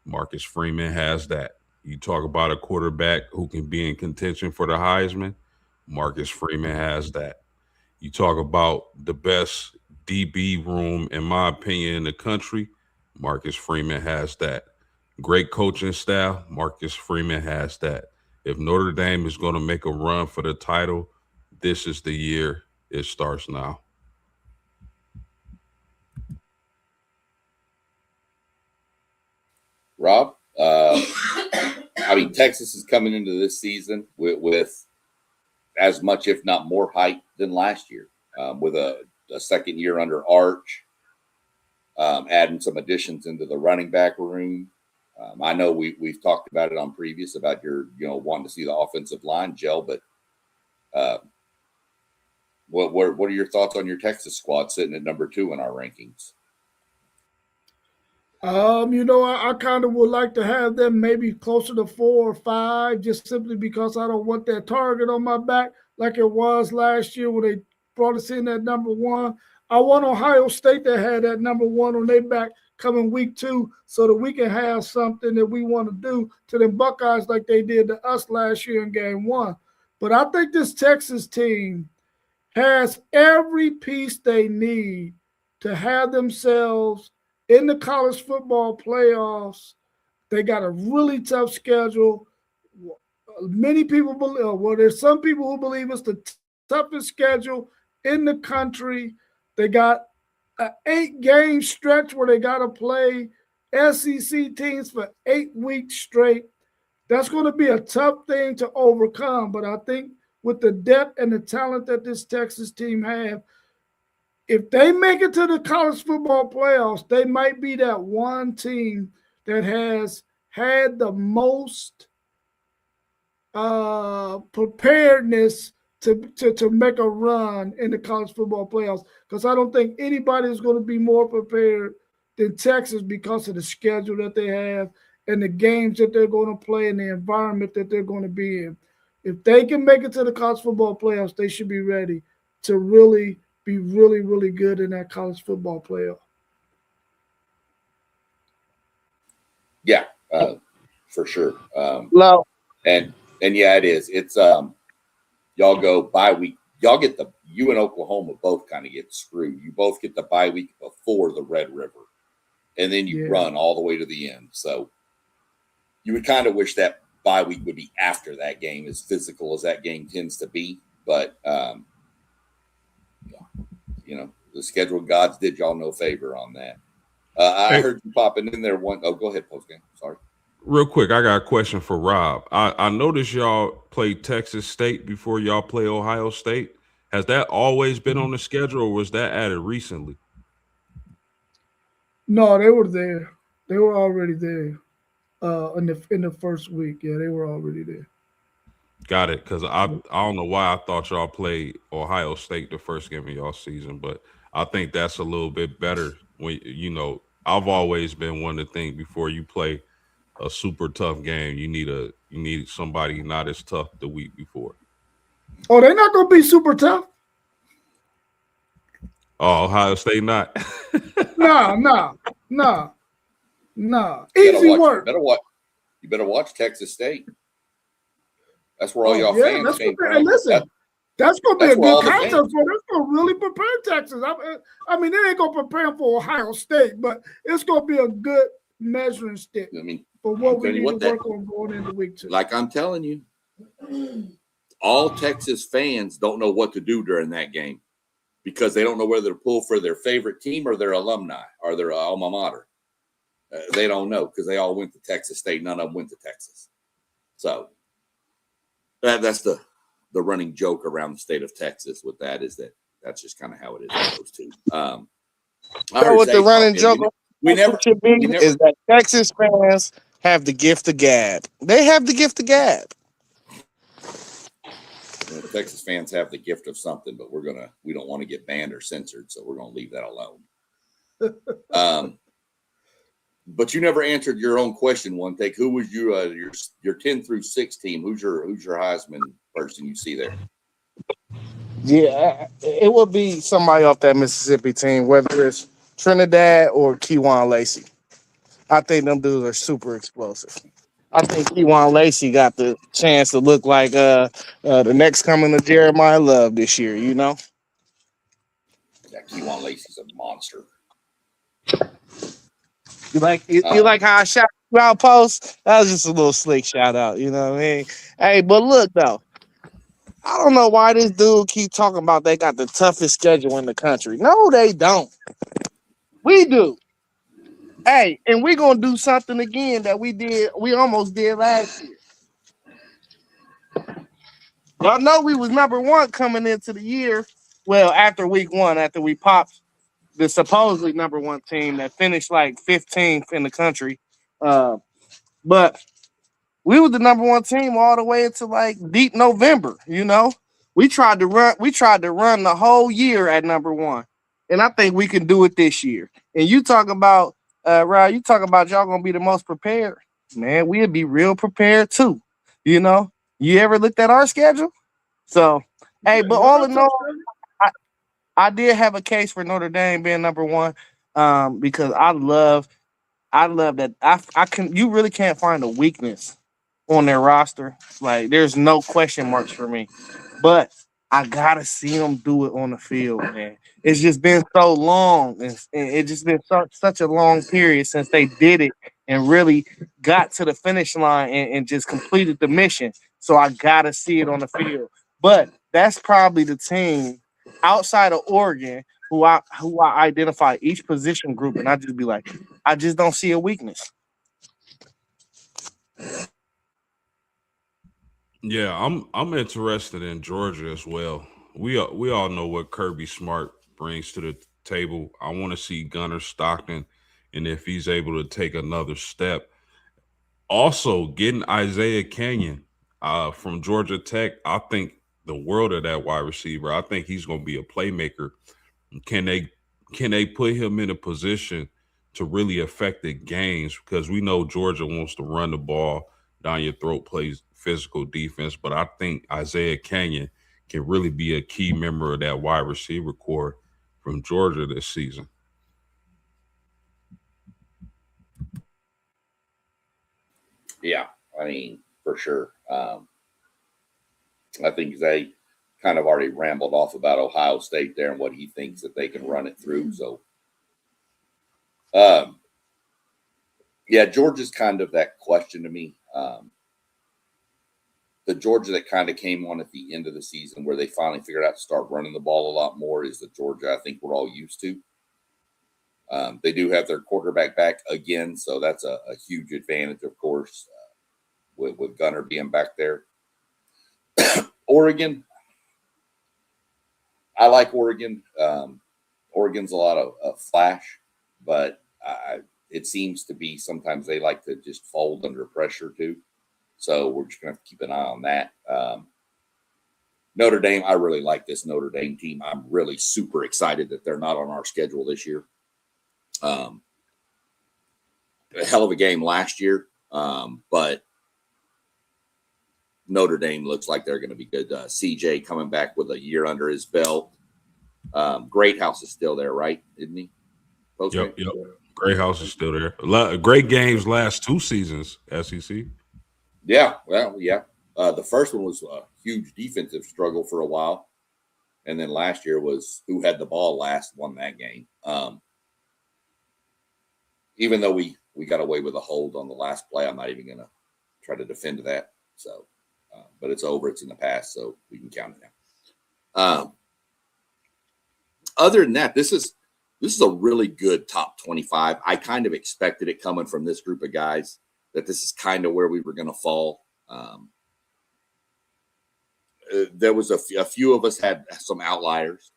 Marcus Freeman has that. You talk about a quarterback who can be in contention for the Heisman, Marcus Freeman has that. You talk about the best DB room, in my opinion, in the country, Marcus Freeman has that. Great coaching staff, Marcus Freeman has that. If Notre Dame is going to make a run for the title, this is the year it starts now. Rob, I mean, Texas is coming into this season with as much, if not more, hype than last year, with a second year under Arch, adding some additions into the running back room. I know we've talked about it on previous about your wanting to see the offensive line gel, but what are your thoughts on your Texas squad sitting at number 2 in our rankings? I kind of would like to have them maybe closer to 4 or 5, just simply because I don't want that target on my back like it was last year when they brought us in at number 1. I want Ohio State to have that number 1 on their back coming week 2 so that we can have something that we want to do to the Buckeyes like they did to us last year in game 1. But I think this Texas team has every piece they need to have themselves in the college football playoffs. They got a really tough schedule. Many people believe, there's some people who believe it's the toughest schedule in the country. They got an 8-game stretch where they got to play SEC teams for 8 weeks straight. That's going to be a tough thing to overcome, but I think with the depth and the talent that this Texas team have, if they make it to the college football playoffs, they might be that one team that has had the most preparedness to make a run in the college football playoffs, because I don't think anybody is going to be more prepared than Texas because of the schedule that they have and the games that they're going to play and the environment that they're going to be in. If they can make it to the college football playoffs, they should be ready to really be really, really good in that college football playoff. Yeah, for sure. Hello. And yeah, it is. It's y'all go bye week. Y'all get you and Oklahoma both kind of get screwed. You both get the bye week before the Red River, and then you run all the way to the end. So you would kind of wish that bye week would be after that game, as physical as that game tends to be. But the schedule gods did y'all no favor on that. I heard you popping in there one. Oh, go ahead, postgame. Sorry. Real quick, I got a question for Rob. I noticed y'all played Texas State before y'all play Ohio State. Has that always been on the schedule, or was that added recently? No, they were there. They were already there in the first week. Yeah, they were already there. Got it, because I don't know why I thought y'all played Ohio State the first game of y'all season, but I think that's a little bit better. When I've always been one to think before you play a super tough game, you need somebody not as tough the week before. Oh, they're not going to be super tough. Oh, Ohio State not. No. Easy work. You better watch Texas State. That's where all y'all fans came from. And listen, that's going to be a good contest. So that's going to really prepare Texas. I mean, they ain't going to prepare for Ohio State, but it's going to be a good measuring stick. I mean, for what we need to work on going into week 2. Like I'm telling you, all Texas fans don't know what to do during that game because they don't know whether to pull for their favorite team or their alumni or their alma mater. They don't know because they all went to Texas State. None of them went to Texas. So that's the running joke around the state of Texas with that, is that that's just kind of how it is with those two. What the running joke is that Texas fans have the gift of gab. They have the gift of gab. Texas fans have the gift of something, but we don't want to get banned or censored, so we're gonna leave that alone. But you never answered your own question. One take. Who was your 10 through 6 team? Who's your Heisman person you see there? Yeah, it would be somebody off that Mississippi team, whether it's Trinidad or Kewan Lacey. I think them dudes are super explosive. I think Keywan Lacey got the chance to look like the next coming of Jeremiah Love this year. You know. Yeah, Keywan Lacey's a monster. You like how I shout you out, Post? That was just a little slick shout out. You know what I mean? Hey, but look though. I don't know why this dude keep talking about they got the toughest schedule in the country. No, they don't. We do. Hey, and we're gonna do something again that we almost did last year. Y'all know we was #1 coming into the year. Well, after week 1, after we popped the supposedly #1 team that finished like 15th in the country. But we were the #1 team all the way into like deep November, you know. We tried to run the whole year at #1. And I think we can do it this year. And you talk about Rod, you talk about y'all gonna be the most prepared. Man, we'll be real prepared too. You know, you ever looked at our schedule? So hey, but all in all, I did have a case for Notre Dame being #1 because I love that I can you really can't find a weakness on their roster. Like there's no question marks for me. But I gotta see them do it on the field, man. It's just been so long, and it's just been such a long period since they did it and really got to the finish line and just completed the mission. So I gotta see it on the field. But that's probably the team outside of Oregon who I identify each position group, and I just be like, I just don't see a weakness. Yeah, I'm interested in Georgia as well. We all know what Kirby Smart brings to the table. I want to see Gunnar Stockton, and if he's able to take another step. Also, getting Isaiah Canyon from Georgia Tech, I think the world of that wide receiver. I think he's going to be a playmaker. Can they put him in a position to really affect the games? Because we know Georgia wants to run the ball down your throat, plays physical defense. But I think Isaiah Canyon can really be a key member of that wide receiver core from Georgia this season. Yeah, I mean, for sure. I think they kind of already rambled off about Ohio State there and what he thinks that they can run it through. So, yeah, Georgia's kind of that question to me. The Georgia that kind of came on at the end of the season where they finally figured out to start running the ball a lot more is the Georgia I think we're all used to. They do have their quarterback back again, so that's a huge advantage, of course, with Gunnar being back there. Oregon, I like Oregon. Oregon's a lot of flash, but it seems to be sometimes they like to just fold under pressure too. So we're just going to have to keep an eye on that. Notre Dame, I really like this Notre Dame team. I'm really super excited that they're not on our schedule this year. A hell of a game last year, but Notre Dame looks like they're going to be good. CJ coming back with a year under his belt. Greathouse is still there, right? Isn't he? Yep. Greathouse is still there. Great games last 2 seasons, SEC. Yeah, well, yeah. The first one was a huge defensive struggle for a while. And then last year was who had the ball last won that game. Even though we got away with a hold on the last play, I'm not even going to try to defend that. So, but it's over. It's in the past, so we can count it now. Other than that, this is a really good top 25. I kind of expected it coming from this group of guys that this is kind of where we were going to fall. There was a few of us had some outliers.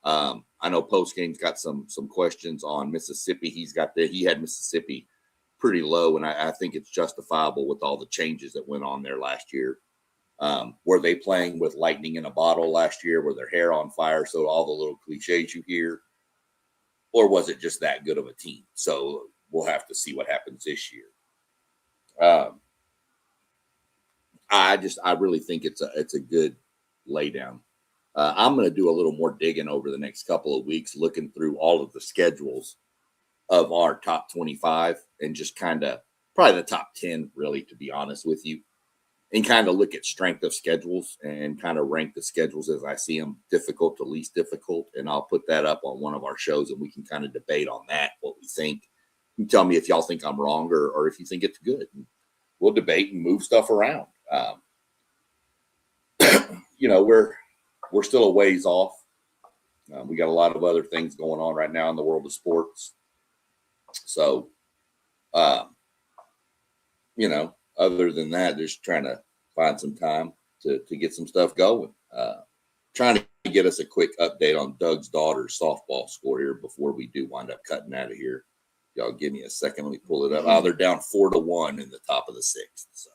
I know Post Game's got some questions on Mississippi. He had Mississippi pretty low, and I think it's justifiable with all the changes that went on there last year. Were they playing with lightning in a bottle last year? Were their hair on fire? So all the little cliches you hear, or was it just that good of a team? So we'll have to see what happens this year. I really think it's a good laydown. I'm going to do a little more digging over the next couple of weeks, looking through all of the schedules of our top 25 and just kind of probably the top 10, really, to be honest with you, and kind of look at strength of schedules and kind of rank the schedules as I see them, difficult to least difficult. And I'll put that up on one of our shows and we can kind of debate on that, what we think. You tell me if y'all think I'm wrong or if you think it's good. And we'll debate and move stuff around. You know, we're still a ways off. We got a lot of other things going on right now in the world of sports. So, you know, other than that, just trying to find some time to get some stuff going. Trying to get us a quick update on Doug's daughter's softball score here before we do wind up cutting out of here. Y'all give me a second. Let me pull it up. Oh, they're down 4-1 in the top of the sixth. So.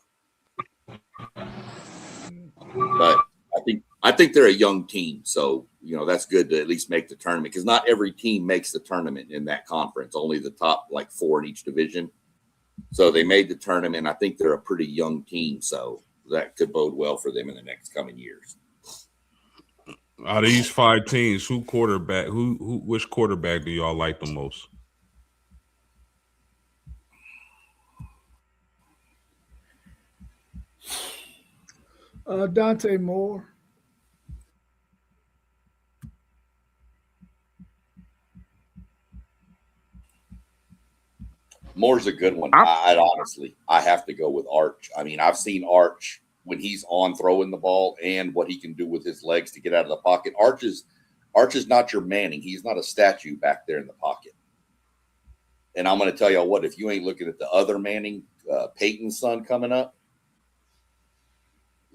But I think they're a young team. So, you know, that's good to at least make the tournament because not every team makes the tournament in that conference, only the top like 4 in each division. So they made the tournament. I think they're a pretty young team. So that could bode well for them in the next coming years. Out of these 5 teams, which quarterback do y'all like the most? Dante Moore. Moore's a good one. I'd honestly, I have to go with Arch. I mean, I've seen Arch when he's on throwing the ball and what he can do with his legs to get out of the pocket. Arch is not your Manning. He's not a statue back there in the pocket. And I'm going to tell y'all what, if you ain't looking at the other Manning, Peyton's son coming up,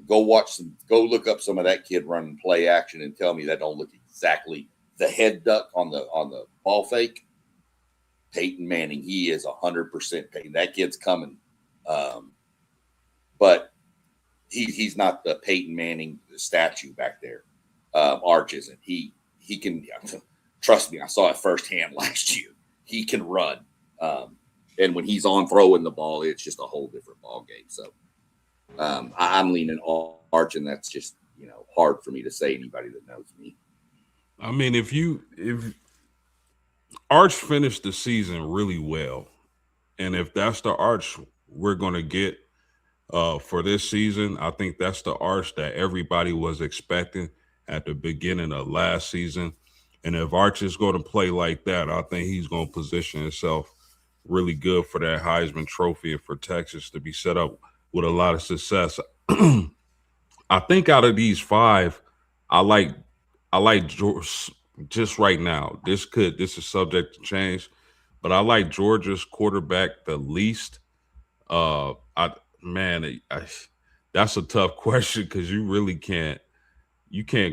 go look up some of that kid running play action and tell me that don't look exactly the head duck on the ball fake. Peyton Manning, he is 100% Peyton. That kid's coming. But he's not the Peyton Manning statue back there. Arch isn't. He can, trust me, I saw it firsthand last year. He can run. And when he's on throwing the ball, it's just a whole different ball game. So I'm leaning Arch, and that's just, you know, hard for me to say anybody that knows me. I mean, if Arch finished the season really well, and if that's the Arch we're going to get for this season, I think that's the Arch that everybody was expecting at the beginning of last season. And if Arch is going to play like that, I think he's going to position himself really good for that Heisman Trophy and for Texas to be set up with a lot of success. I think out of these 5, I like George. Just right now, this is subject to change, but I like Georgia's quarterback the least. That's a tough question because you really can't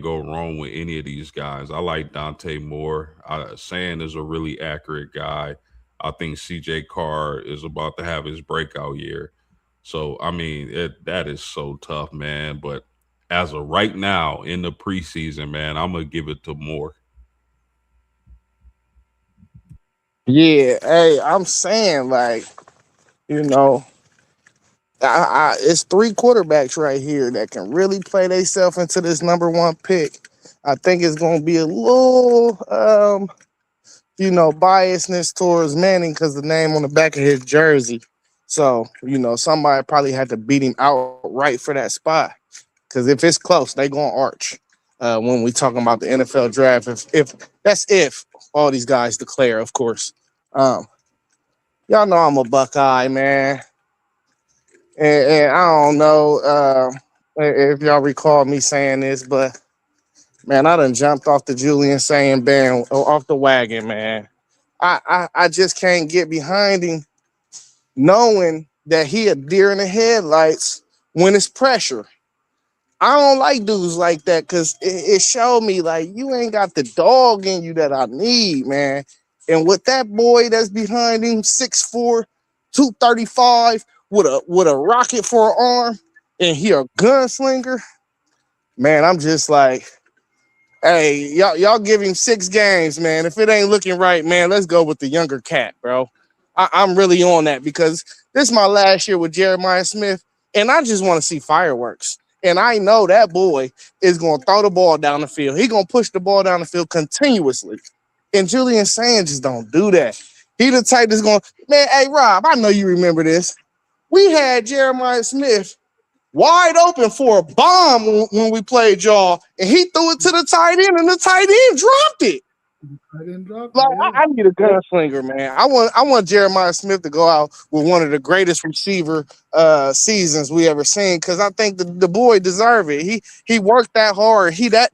go wrong with any of these guys. I like Dante Moore. Sand is a really accurate guy. I think CJ Carr is about to have his breakout year. So, I mean, that is so tough, man. But as of right now in the preseason, man, I'm going to give it to Moore. Yeah, hey, I'm saying, like, you know, it's 3 quarterbacks right here that can really play themselves into this number 1 pick. I think it's going to be a little, biasness towards Manning because the name on the back of his jersey. So, somebody probably had to beat him outright for that spot. Because if it's close, they going to Arch. When we talking about the NFL draft, if all these guys declare, of course. Y'all know I'm a Buckeye, man. And I don't know if y'all recall me saying this, but, man, I done jumped off the Julian Sayin band, off the wagon, man. I just can't get behind him knowing that he a deer in the headlights when it's pressure. I don't like dudes like that because it showed me, like, you ain't got the dog in you that I need, man. And with that boy that's behind him, 6'4", 235, with a rocket for an arm, and he a gunslinger, man, I'm just like, hey, y'all give him 6 games, man. If it ain't looking right, man, let's go with the younger cat, bro. I'm really on that because this is my last year with Jeremiah Smith, and I just want to see fireworks. And I know that boy is going to throw the ball down the field. He's going to push the ball down the field continuously. And Julian Sayin just don't do that. He the type that's going, man, hey, Rob, I know you remember this. We had Jeremiah Smith wide open for a bomb when we played y'all, and he threw it to the tight end, and the tight end dropped it. I didn't drop Like, it. I need a gunslinger, man. I want Jeremiah Smith to go out with one of the greatest receiver seasons we ever seen, because I think the boy deserve it. He worked that hard. He that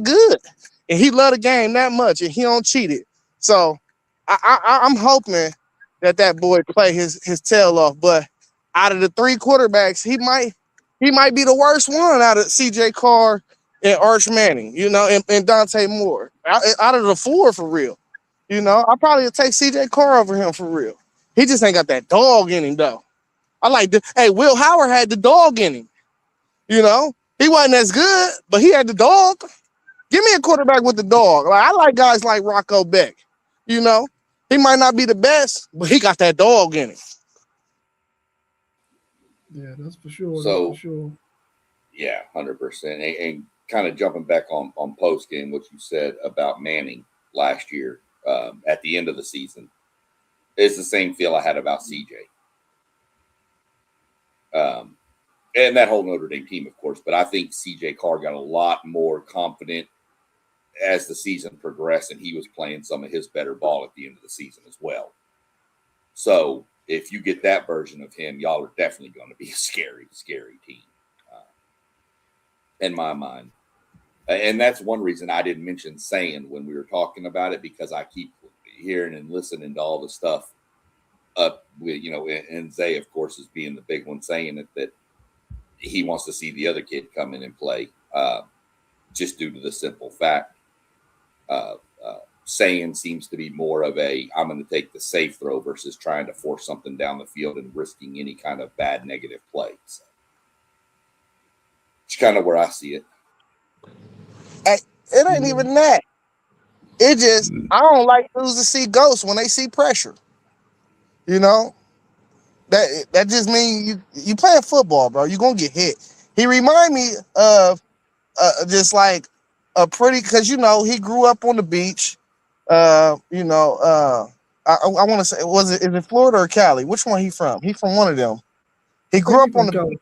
good, and he love the game that much, and he don't cheat it. So I'm hoping that boy play his tail off. But out of the three quarterbacks, he might be the worst one out of CJ Carr and Arch Manning, you know, and Dante Moore. Out of the four, for real. You know, I'll probably take CJ Carr over him for real. He just ain't got that dog in him, though. Will Howard had the dog in him. You know, he wasn't as good, but he had the dog. Give me a quarterback with the dog. Like, I like guys like Rocco Beck. You know, he might not be the best, but he got that dog in him. Yeah, that's for sure. So, that's for sure. Yeah, 100%. And kind of jumping back on post game, what you said about Manning last year at the end of the season, is the same feel I had about CJ. And that whole Notre Dame team, of course. But I think CJ Carr got a lot more confident as the season progressed, and he was playing some of his better ball at the end of the season as well. So if you get that version of him, y'all are definitely going to be a scary, scary team in my mind. And that's one reason I didn't mention saying when we were talking about it, because I keep hearing and listening to all the stuff up with, you know, and Zay, of course, is being the big one saying it, that he wants to see the other kid come in and play just due to the simple fact. Saying seems to be more of a, I'm going to take the safe throw versus trying to force something down the field and risking any kind of bad negative play. So it's kind of where I see it. It ain't even that. It just, I don't like dudes to see ghosts when they see pressure. You know? That just means you playing football, bro. You're going to get hit. He remind me of just like a pretty, because, you know, he grew up on the beach. I want to say, is it Florida or Cali? Which one he from? He from one of them. He grew up on the beach.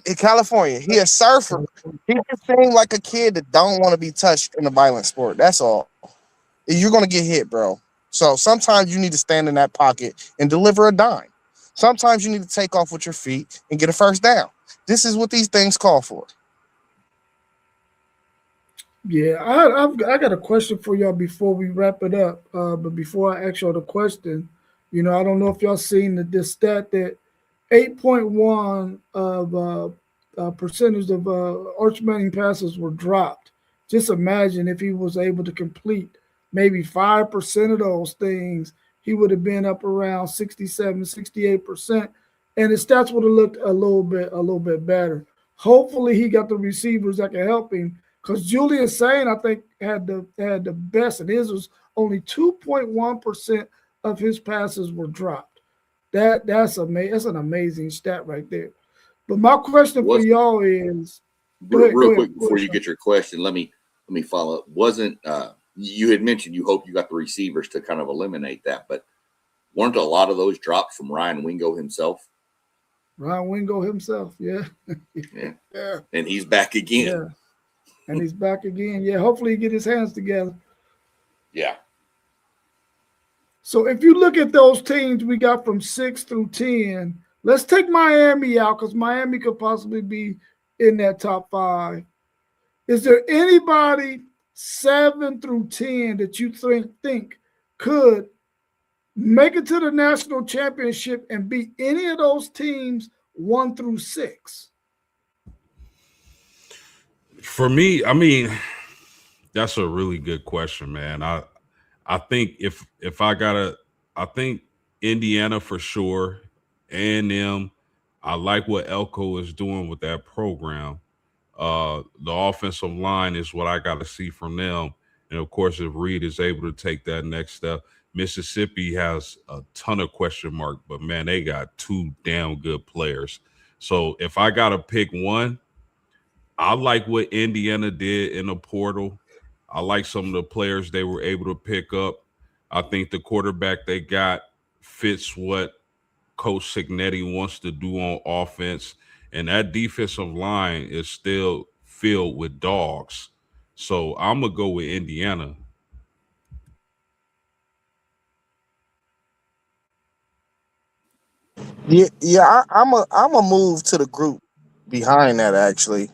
In California. He a surfer. He just seems like a kid that don't want to be touched in a violent sport. That's all. You're going to get hit, bro. So sometimes you need to stand in that pocket and deliver a dime. Sometimes you need to take off with your feet and get a first down. This is what these things call for. Yeah, I got a question for y'all before we wrap it up. But before I ask y'all the question, you know, I don't know if y'all seen this stat that 8.1 of percentage of Arch Manning passes were dropped. Just imagine if he was able to complete maybe 5% of those things, he would have been up around 67, 68%. And his stats would have looked a little bit better. Hopefully he got the receivers that can help him, because Julian Sain, I think, had the best, and his was only 2.1% of his passes were dropped. That's amazing. That's an amazing stat right there. But my question for y'all is, real quick before you get your question, let me follow up. Wasn't you had mentioned you hope you got the receivers to kind of eliminate that, but weren't a lot of those drops from Ryan Wingo himself? Ryan Wingo himself, yeah. Yeah. And he's back again. Yeah. And he's back again. Yeah, hopefully he get his hands together. Yeah. So if you look at those teams we got from 6 through 10, let's take Miami out, because Miami could possibly be in that top 5. Is there anybody 7 through 10 that you think could make it to the national championship and beat any of those teams 1 through 6? For me, I mean, that's a really good question, man. I think I think Indiana for sure, A&M. I like what Elko is doing with that program. The offensive line is what I got to see from them. And of course, if Reed is able to take that next step, Mississippi has a ton of question mark, but man, they got 2 damn good players. So if I got to pick one, I like what Indiana did in the portal. I like some of the players they were able to pick up. I think the quarterback they got fits what Coach Signetti wants to do on offense, and that defensive line is still filled with dogs. So I'm gonna go with Indiana. Yeah, I'm a move to the group behind that actually,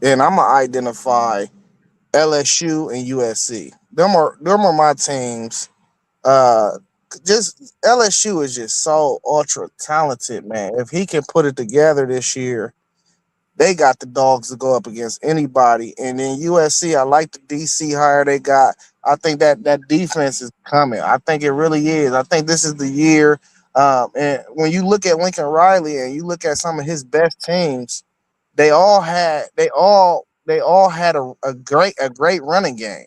and I'm gonna identify LSU and USC. Them are my teams. Uh, just LSU is just so ultra talented, man. If he can put it together this year, they got the dogs to go up against anybody. And then USC, I like the DC hire they got. I think that defense is coming. I think it really is. I think this is the year. And when you look at Lincoln Riley and you look at some of his best teams, they all had a great running game,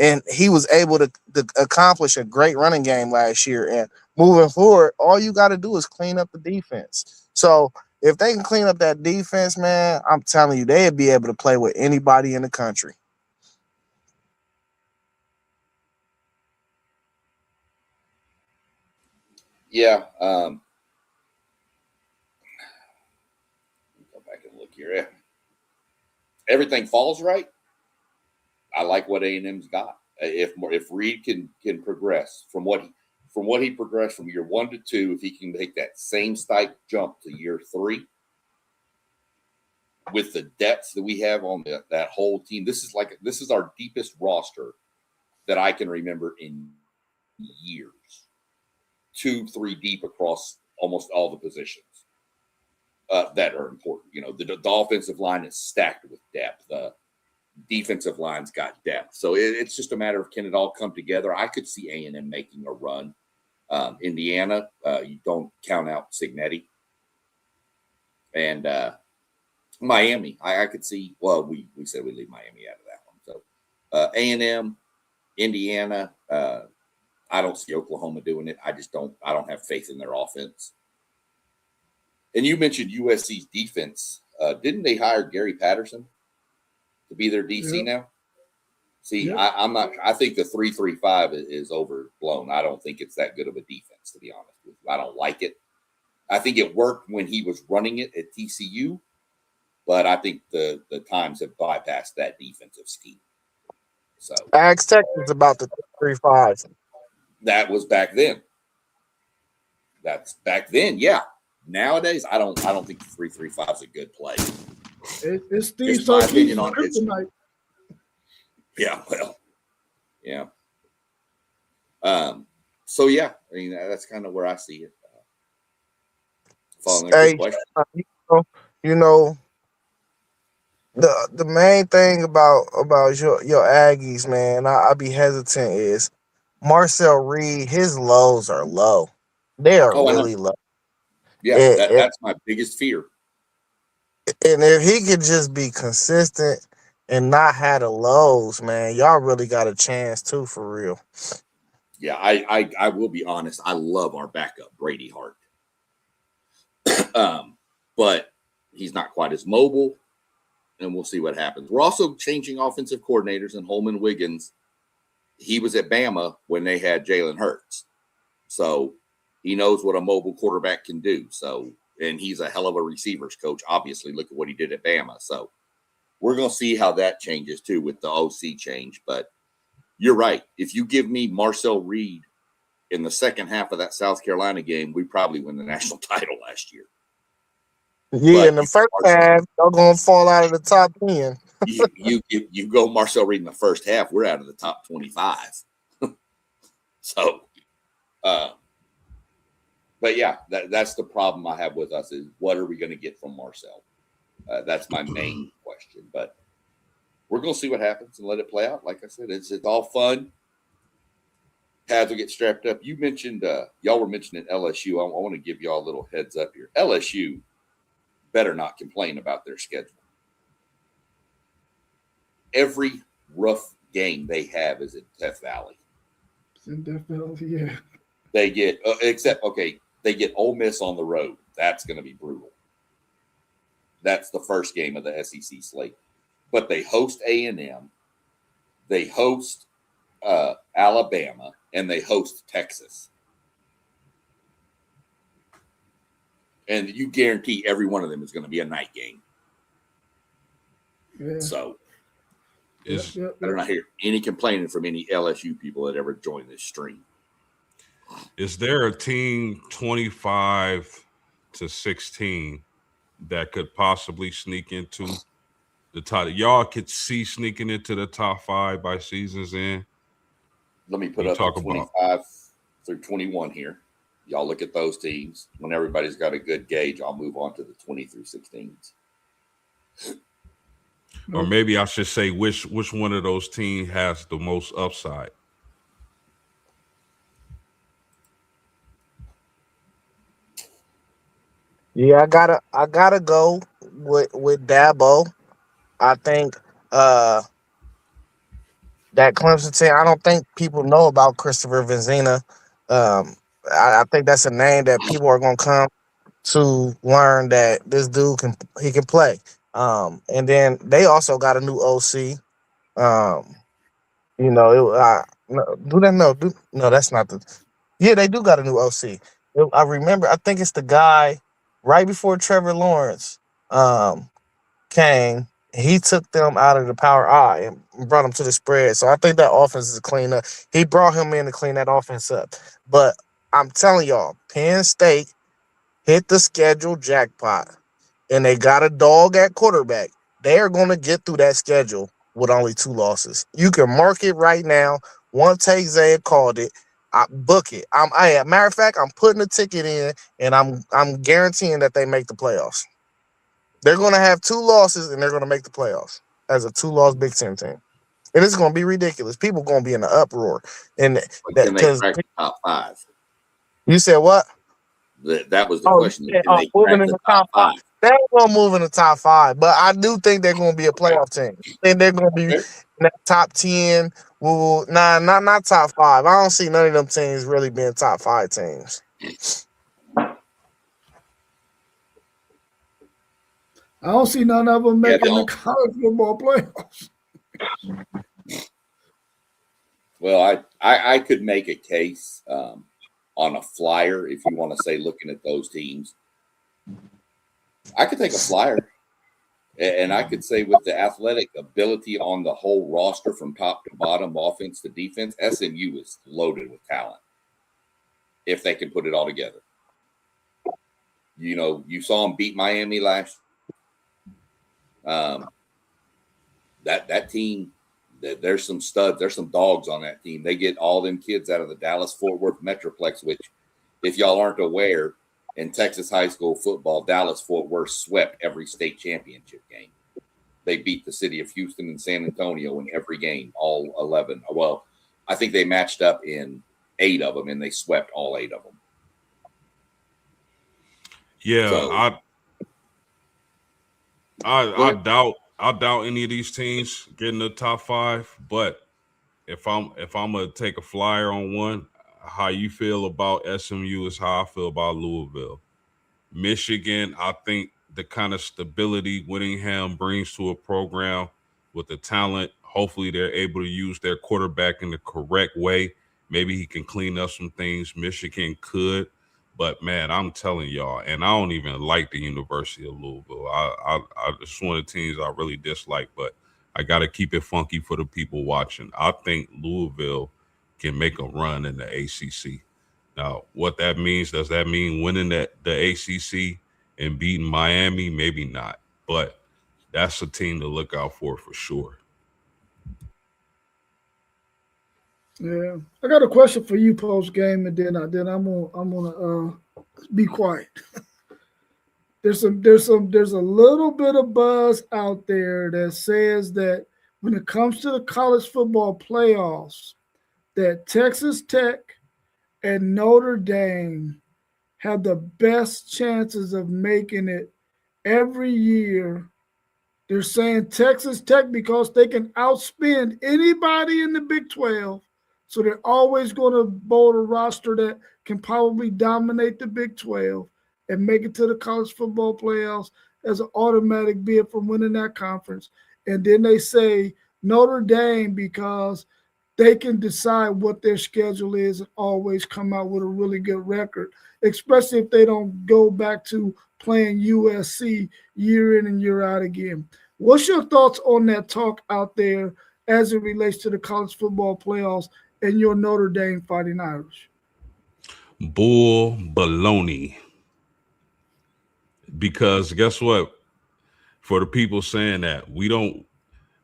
and he was able to accomplish a great running game last year. And moving forward, all you got to do is clean up the defense. So if they can clean up that defense, man, I'm telling you, they'd be able to play with anybody in the country. Yeah. Go back and look here. Everything falls right. I like what A&M's got. If Reed can progress from what he progressed from year 1 to 2, if he can take that same type jump to year 3 with the depth that we have on that whole team, this is our deepest roster that I can remember in years. 2-3 deep across almost all the positions that are important. You know, the offensive line is stacked with depth. The defensive line's got depth. So it's just a matter of, can it all come together? I could see A&M making a run. Indiana, you don't count out Signetti. And Miami, I could see, well, we said we leave Miami out of that one. So A&M, Indiana, I don't see Oklahoma doing it. I don't have faith in their offense. And you mentioned USC's defense. Didn't they hire Gary Patterson to be their DC now? See, I'm not. I think the 3-3-5 is overblown. I don't think it's that good of a defense, to be honest with you. I don't like it. I think it worked when he was running it at TCU, but I think the times have bypassed that defensive scheme. So Axe Tech is about the 3-5. that was back then. That's back then, yeah. Nowadays, I don't think the 3-3-5 is a good play. It's Steve It's my Sarkisian's opinion on it. kryptonite. Yeah, well, yeah. So yeah, I mean that's kind of where I see it. Following a Hey, good question. you know the main thing about your Aggies, man, I be hesitant is Marcel Reed. His lows are low. They are Oh, I know. really low. Yeah, And, that's my biggest fear. and if he could just be consistent and not have the lows, man, y'all really got a chance too, for real. Yeah, I will be honest. I love our backup, Brady Hart. But he's not quite as mobile, and we'll see what happens. We're also changing offensive coordinators, and Holman Wiggins, he was at Bama when they had Jalen Hurts. So he knows what a mobile quarterback can do. So, and he's a hell of a receivers coach. Obviously, look at what he did at Bama. So we're going to see how that changes too with the OC change. But you're right. If you give me Marcel Reed in the second half of that South Carolina game, we probably win the national title last year. Yeah, But in the first half, y'all gonna fall out of the top 10. you go Marcel Reed in the first half, we're out of the top 25. So, but yeah, that's the problem I have with us is what are we going to get from Marcel? That's my main question. But we're going to see what happens and let it play out. Like I said, it's all fun. Pads will get strapped up. You mentioned, y'all were mentioning LSU. I want to give y'all a little heads up here. LSU better not complain about their schedule. Every rough game they have is at Death Valley. Yeah. They get, they get Ole Miss on the road. That's going to be brutal. That's the first game of the SEC slate. But they host A&M. They host Alabama. and they host Texas. And you guarantee every one of them is going to be a night game. Yeah. So Is I don't hear any complaining from any LSU people that ever join this stream. is there a team 25-16 that could possibly sneak into the top? Y'all could see sneaking into the top 5 by season's end. Let me put You up talk the about- 25 through 21 here. Y'all look at those teams. When everybody's got a good gauge, I'll move on to the 20 through 16s. Or maybe I should say which one of those teams has the most upside. Yeah, I gotta go with Dabo. I think that Clemson team. I don't think people know about Christopher Venzina. I think that's a name that people are gonna come to learn that this dude can play. And then they also got a new OC. No, that's not the. Yeah, they do got a new OC. I remember. I think it's the guy right before Trevor Lawrence came. He took them out of the power I and brought them to the spread. So I think that offense is clean up. He brought him in to clean that offense up. But I'm telling y'all, Penn State hit the schedule jackpot, and they got a dog at quarterback. They are going to get through that schedule with only 2 losses. You can mark it right now. One take Zay called it. I book it. Matter of fact, I'm putting a ticket in, and I'm guaranteeing that they make the playoffs. They're going to have 2 losses, and they're going to make the playoffs as a 2-loss Big Ten team. And it's going to be ridiculous. People going to be in the uproar. And Can they crack the top 5? You said what? That was the question. Yeah, Can they moving crack in the top 5? They're going to move in the top 5, but I do think they're going to be a playoff team. I think they're going to be in that top 10. Not top 5. I don't see none of them teams really being top 5 teams. I don't see none of them making the don't. college football playoffs. Well, I could make a case on a flyer if you want to say looking at those teams. I could take a flyer, and I could say with the athletic ability on the whole roster from top to bottom, offense to defense, SMU is loaded with talent if they can put it all together. You know, you saw them beat Miami last. That team, there's some studs, there's some dogs on that team. They get all them kids out of the Dallas-Fort Worth Metroplex, which, if y'all aren't aware, in Texas high school football, Dallas-Fort Worth swept every state championship game. They beat the city of Houston and San Antonio in every game, all 11. Well, I think they matched up in 8 of them, and they swept all 8 of them. Yeah, So- I doubt any of these teams getting the top 5. But if I'm gonna take a flyer on one, how you feel about SMU is how I feel about Louisville. Michigan, I think the kind of stability Whittingham brings to a program with the talent, hopefully they're able to use their quarterback in the correct way. Maybe he can clean up some things. Michigan could. But, man, I'm telling y'all, and I don't even like the University of Louisville. It's one of the teams I really dislike, but I got to keep it funky for the people watching. I think Louisville can make a run in the ACC. Now, what that means, does that mean winning the ACC and beating Miami? Maybe not, but that's a team to look out for sure. Yeah, I got a question for you post game, and then I'm gonna be quiet. There's a little bit of buzz out there that says that when it comes to the college football playoffs, that Texas Tech and Notre Dame have the best chances of making it every year. They're saying Texas Tech because they can outspend anybody in the Big 12. So they're always going to bowl a roster that can probably dominate the Big 12 and make it to the college football playoffs as an automatic bid for winning that conference. And then they say Notre Dame because they can decide what their schedule is and always come out with a really good record, especially if they don't go back to playing USC year in and year out again. What's your thoughts on that talk out there as it relates to the college football playoffs and your Notre Dame Fighting Irish? Bull baloney. Because guess what? For the people saying that, we don't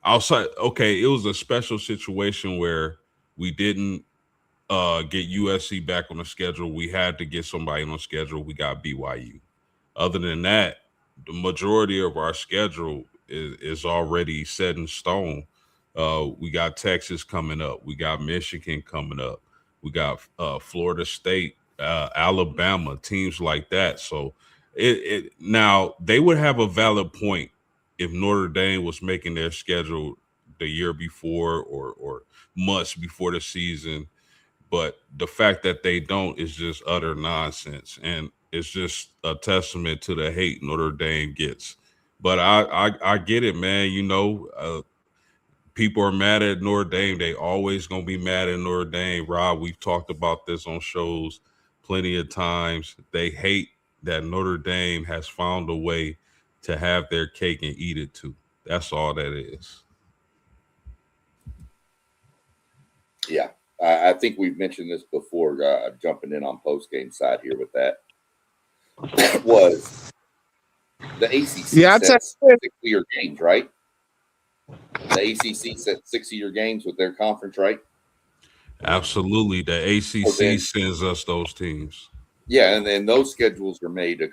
outside. Okay, it was a special situation where we didn't get USC back on the schedule. We had to get somebody on the schedule. We got BYU. Other than that, the majority of our schedule is already set in stone. We got Texas coming up. We got Michigan coming up. We got Florida State, Alabama, teams like that. So now they would have a valid point if Notre Dame was making their schedule the year before or months before the season. But the fact that they don't is just utter nonsense. And it's just a testament to the hate Notre Dame gets. But I get it, man. You know, people are mad at Notre Dame. They always going to be mad at Notre Dame. Rob, we've talked about this on shows plenty of times. They hate that Notre Dame has found a way to have their cake and eat it too. That's all that is. Yeah. I think we've mentioned this before, jumping in on post-game side here with that, was the ACC sets 6-year games, right? The ACC set 6-year games with their conference, right? Absolutely. The ACC sends us those teams. Yeah, and then those schedules are made a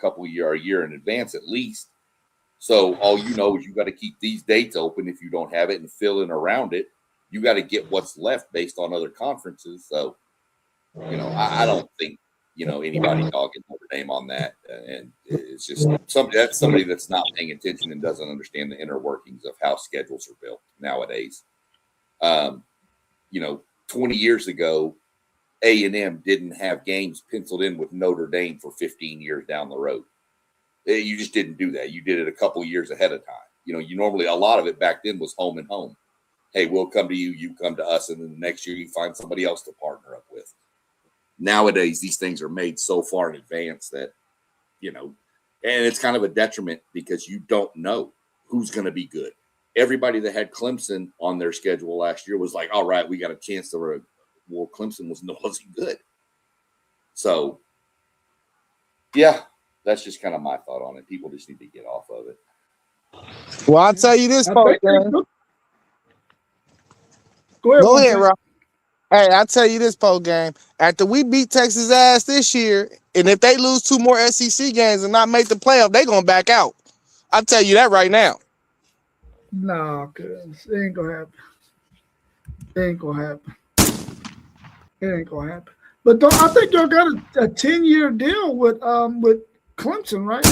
year in advance at least. So all you know is you got to keep these dates open if you don't have it and fill in around it. You got to get what's left based on other conferences. So, you know, I don't think, you know, anybody dogging Notre Dame on that. And it's just somebody that's not paying attention and doesn't understand the inner workings of how schedules are built nowadays. You know, 20 years ago, A&M didn't have games penciled in with Notre Dame for 15 years down the road. You just didn't do that. You did it a couple of years ahead of time. You know, you normally, a lot of it back then was home and home. Hey, we'll come to you, you come to us, and then the next year you find somebody else to partner up with. Nowadays, these things are made so far in advance that, you know, and it's kind of a detriment because you don't know who's going to be good. Everybody that had Clemson on their schedule last year was like, all right, we got a chance to well, Clemson wasn't good. So, yeah, that's just kind of my thought on it. People just need to get off of it. Well, I'll tell you this, folks. Go ahead, Rob. Hey, I'll tell you this, post game. After we beat Texas ass this year, and if they lose 2 more SEC games and not make the playoff, they gonna back out. I'll tell you that right now. No, cause it ain't gonna happen. It ain't gonna happen. It ain't gonna happen. But I think y'all got a 10-year deal with Clemson, right?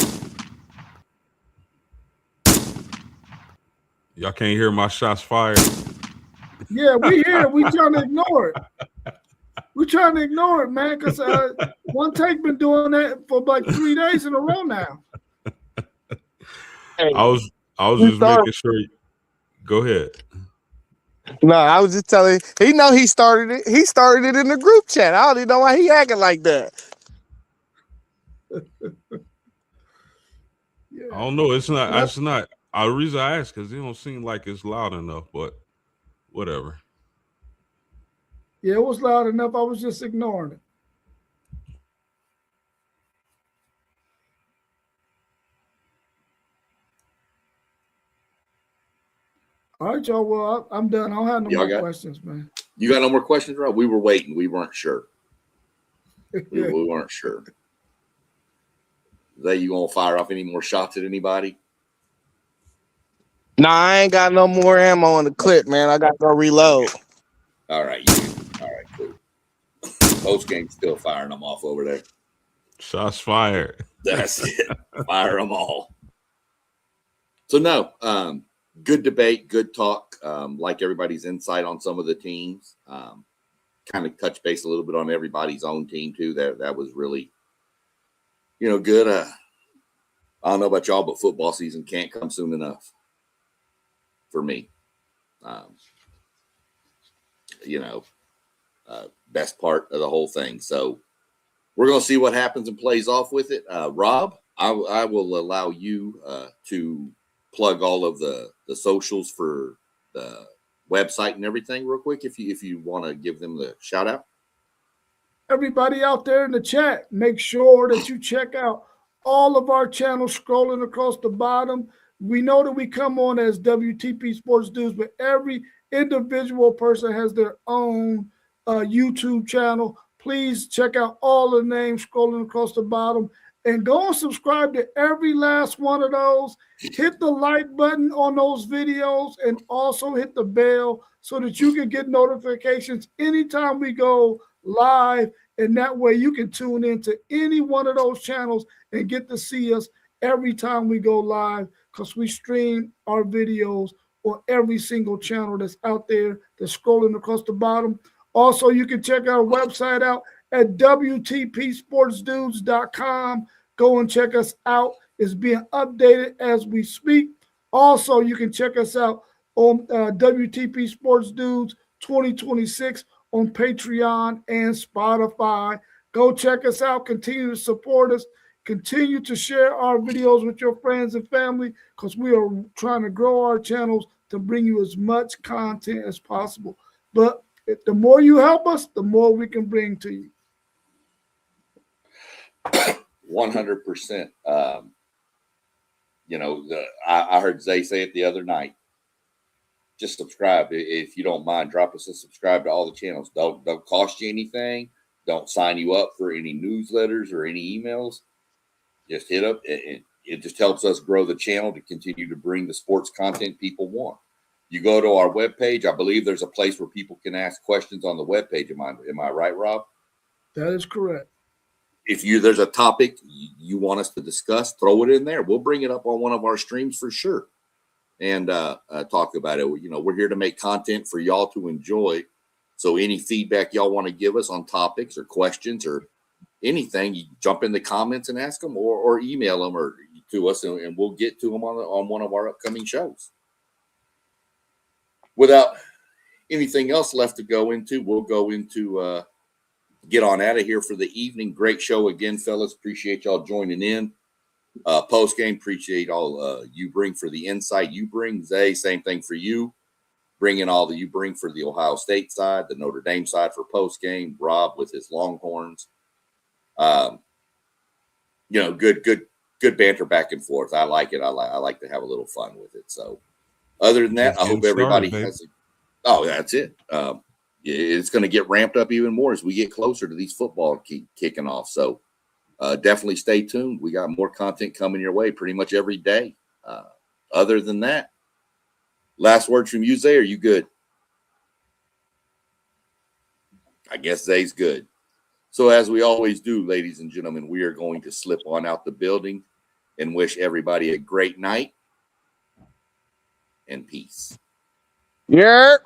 Y'all can't hear my shots fired. Yeah, we here. We trying to ignore it. We trying to ignore it, man, because One Take been doing that for like 3 days in a row now. Hey, I was just making sure. Go ahead. No, I was just telling he know he started it. He started it in the group chat. I don't even know why he acting like that. Yeah. I don't know. It's not. It's not. The reason I ask because it don't seem like it's loud enough, but whatever. Yeah, it was loud enough. I was just ignoring it. All right, y'all. Well, I'm done. I don't have no more questions, man. You got no more questions, Rob? We were waiting. We weren't sure. we weren't sure. That you gonna fire off any more shots at anybody? Nah, I ain't got no more ammo in the clip, man. I got to go reload. All right, all right, cool. Post game still firing them off over there. Shots fired. That's it. Fire them all. So no, good debate, good talk. Like everybody's insight on some of the teams. Kind of touch base a little bit on everybody's own team too. That was really, good. I don't know about y'all, but football season can't come soon enough for me. best part of the whole thing. So we're going to see what happens and plays off with it. Rob, I will allow you to plug all of the socials for the website and everything real quick if you want to give them the shout out. Everybody out there in the chat, make sure that you check out all of our channels scrolling across the bottom. We know that we come on as WTP Sports Dudes, but every individual person has their own YouTube channel. Please check out all the names scrolling across the bottom and go and subscribe to every last one of those. Hit the like button on those videos and also hit the bell so that you can get notifications anytime we go live. And that way you can tune into any one of those channels and get to see us every time we go live, because we stream our videos on every single channel that's out there that's scrolling across the bottom. Also, you can check our website out at WTPSportsDudes.com. Go and check us out. It's being updated as we speak. Also, you can check us out on WTP Sports Dudes 2026 on Patreon and Spotify. Go check us out. Continue to support us. Continue to share our videos with your friends and family, because we are trying to grow our channels to bring you as much content as possible. But the more you help us, the more we can bring to you. 100%. I heard Zay say it the other night. Just subscribe if you don't mind. Drop us a subscribe to all the channels. Don't cost you anything. Don't sign you up for any newsletters or any emails. Just hit up, and it just helps us grow the channel to continue to bring the sports content people want. You go to our webpage. I believe there's a place where people can ask questions on the webpage. Am I right, Rob? That is correct. If there's a topic you want us to discuss, throw it in there. We'll bring it up on one of our streams for sure, and talk about it. We're here to make content for y'all to enjoy. So any feedback y'all want to give us on topics or questions or anything, you jump in the comments and ask them, or email them or to us, and we'll get to them on one of our upcoming shows. Without anything else left to go into, we'll go into get on out of here for the evening. Great show again, fellas. Appreciate y'all joining in. Post game, appreciate all you bring for the insight you bring. Zay, same thing for you. Bringing all that you bring for the Ohio State side, the Notre Dame side for post game. Rob with his Longhorns. Good banter back and forth. I like it. I like to have a little fun with it. So other than that, I hope everybody has that's it. It's going to get ramped up even more as we get closer to these football kicking off. So definitely stay tuned. We got more content coming your way pretty much every day. Other than that, last words from you, Zay. Are you good? I guess Zay's good. So as we always do, ladies and gentlemen, we are going to slip on out the building and wish everybody a great night and peace. Yeah.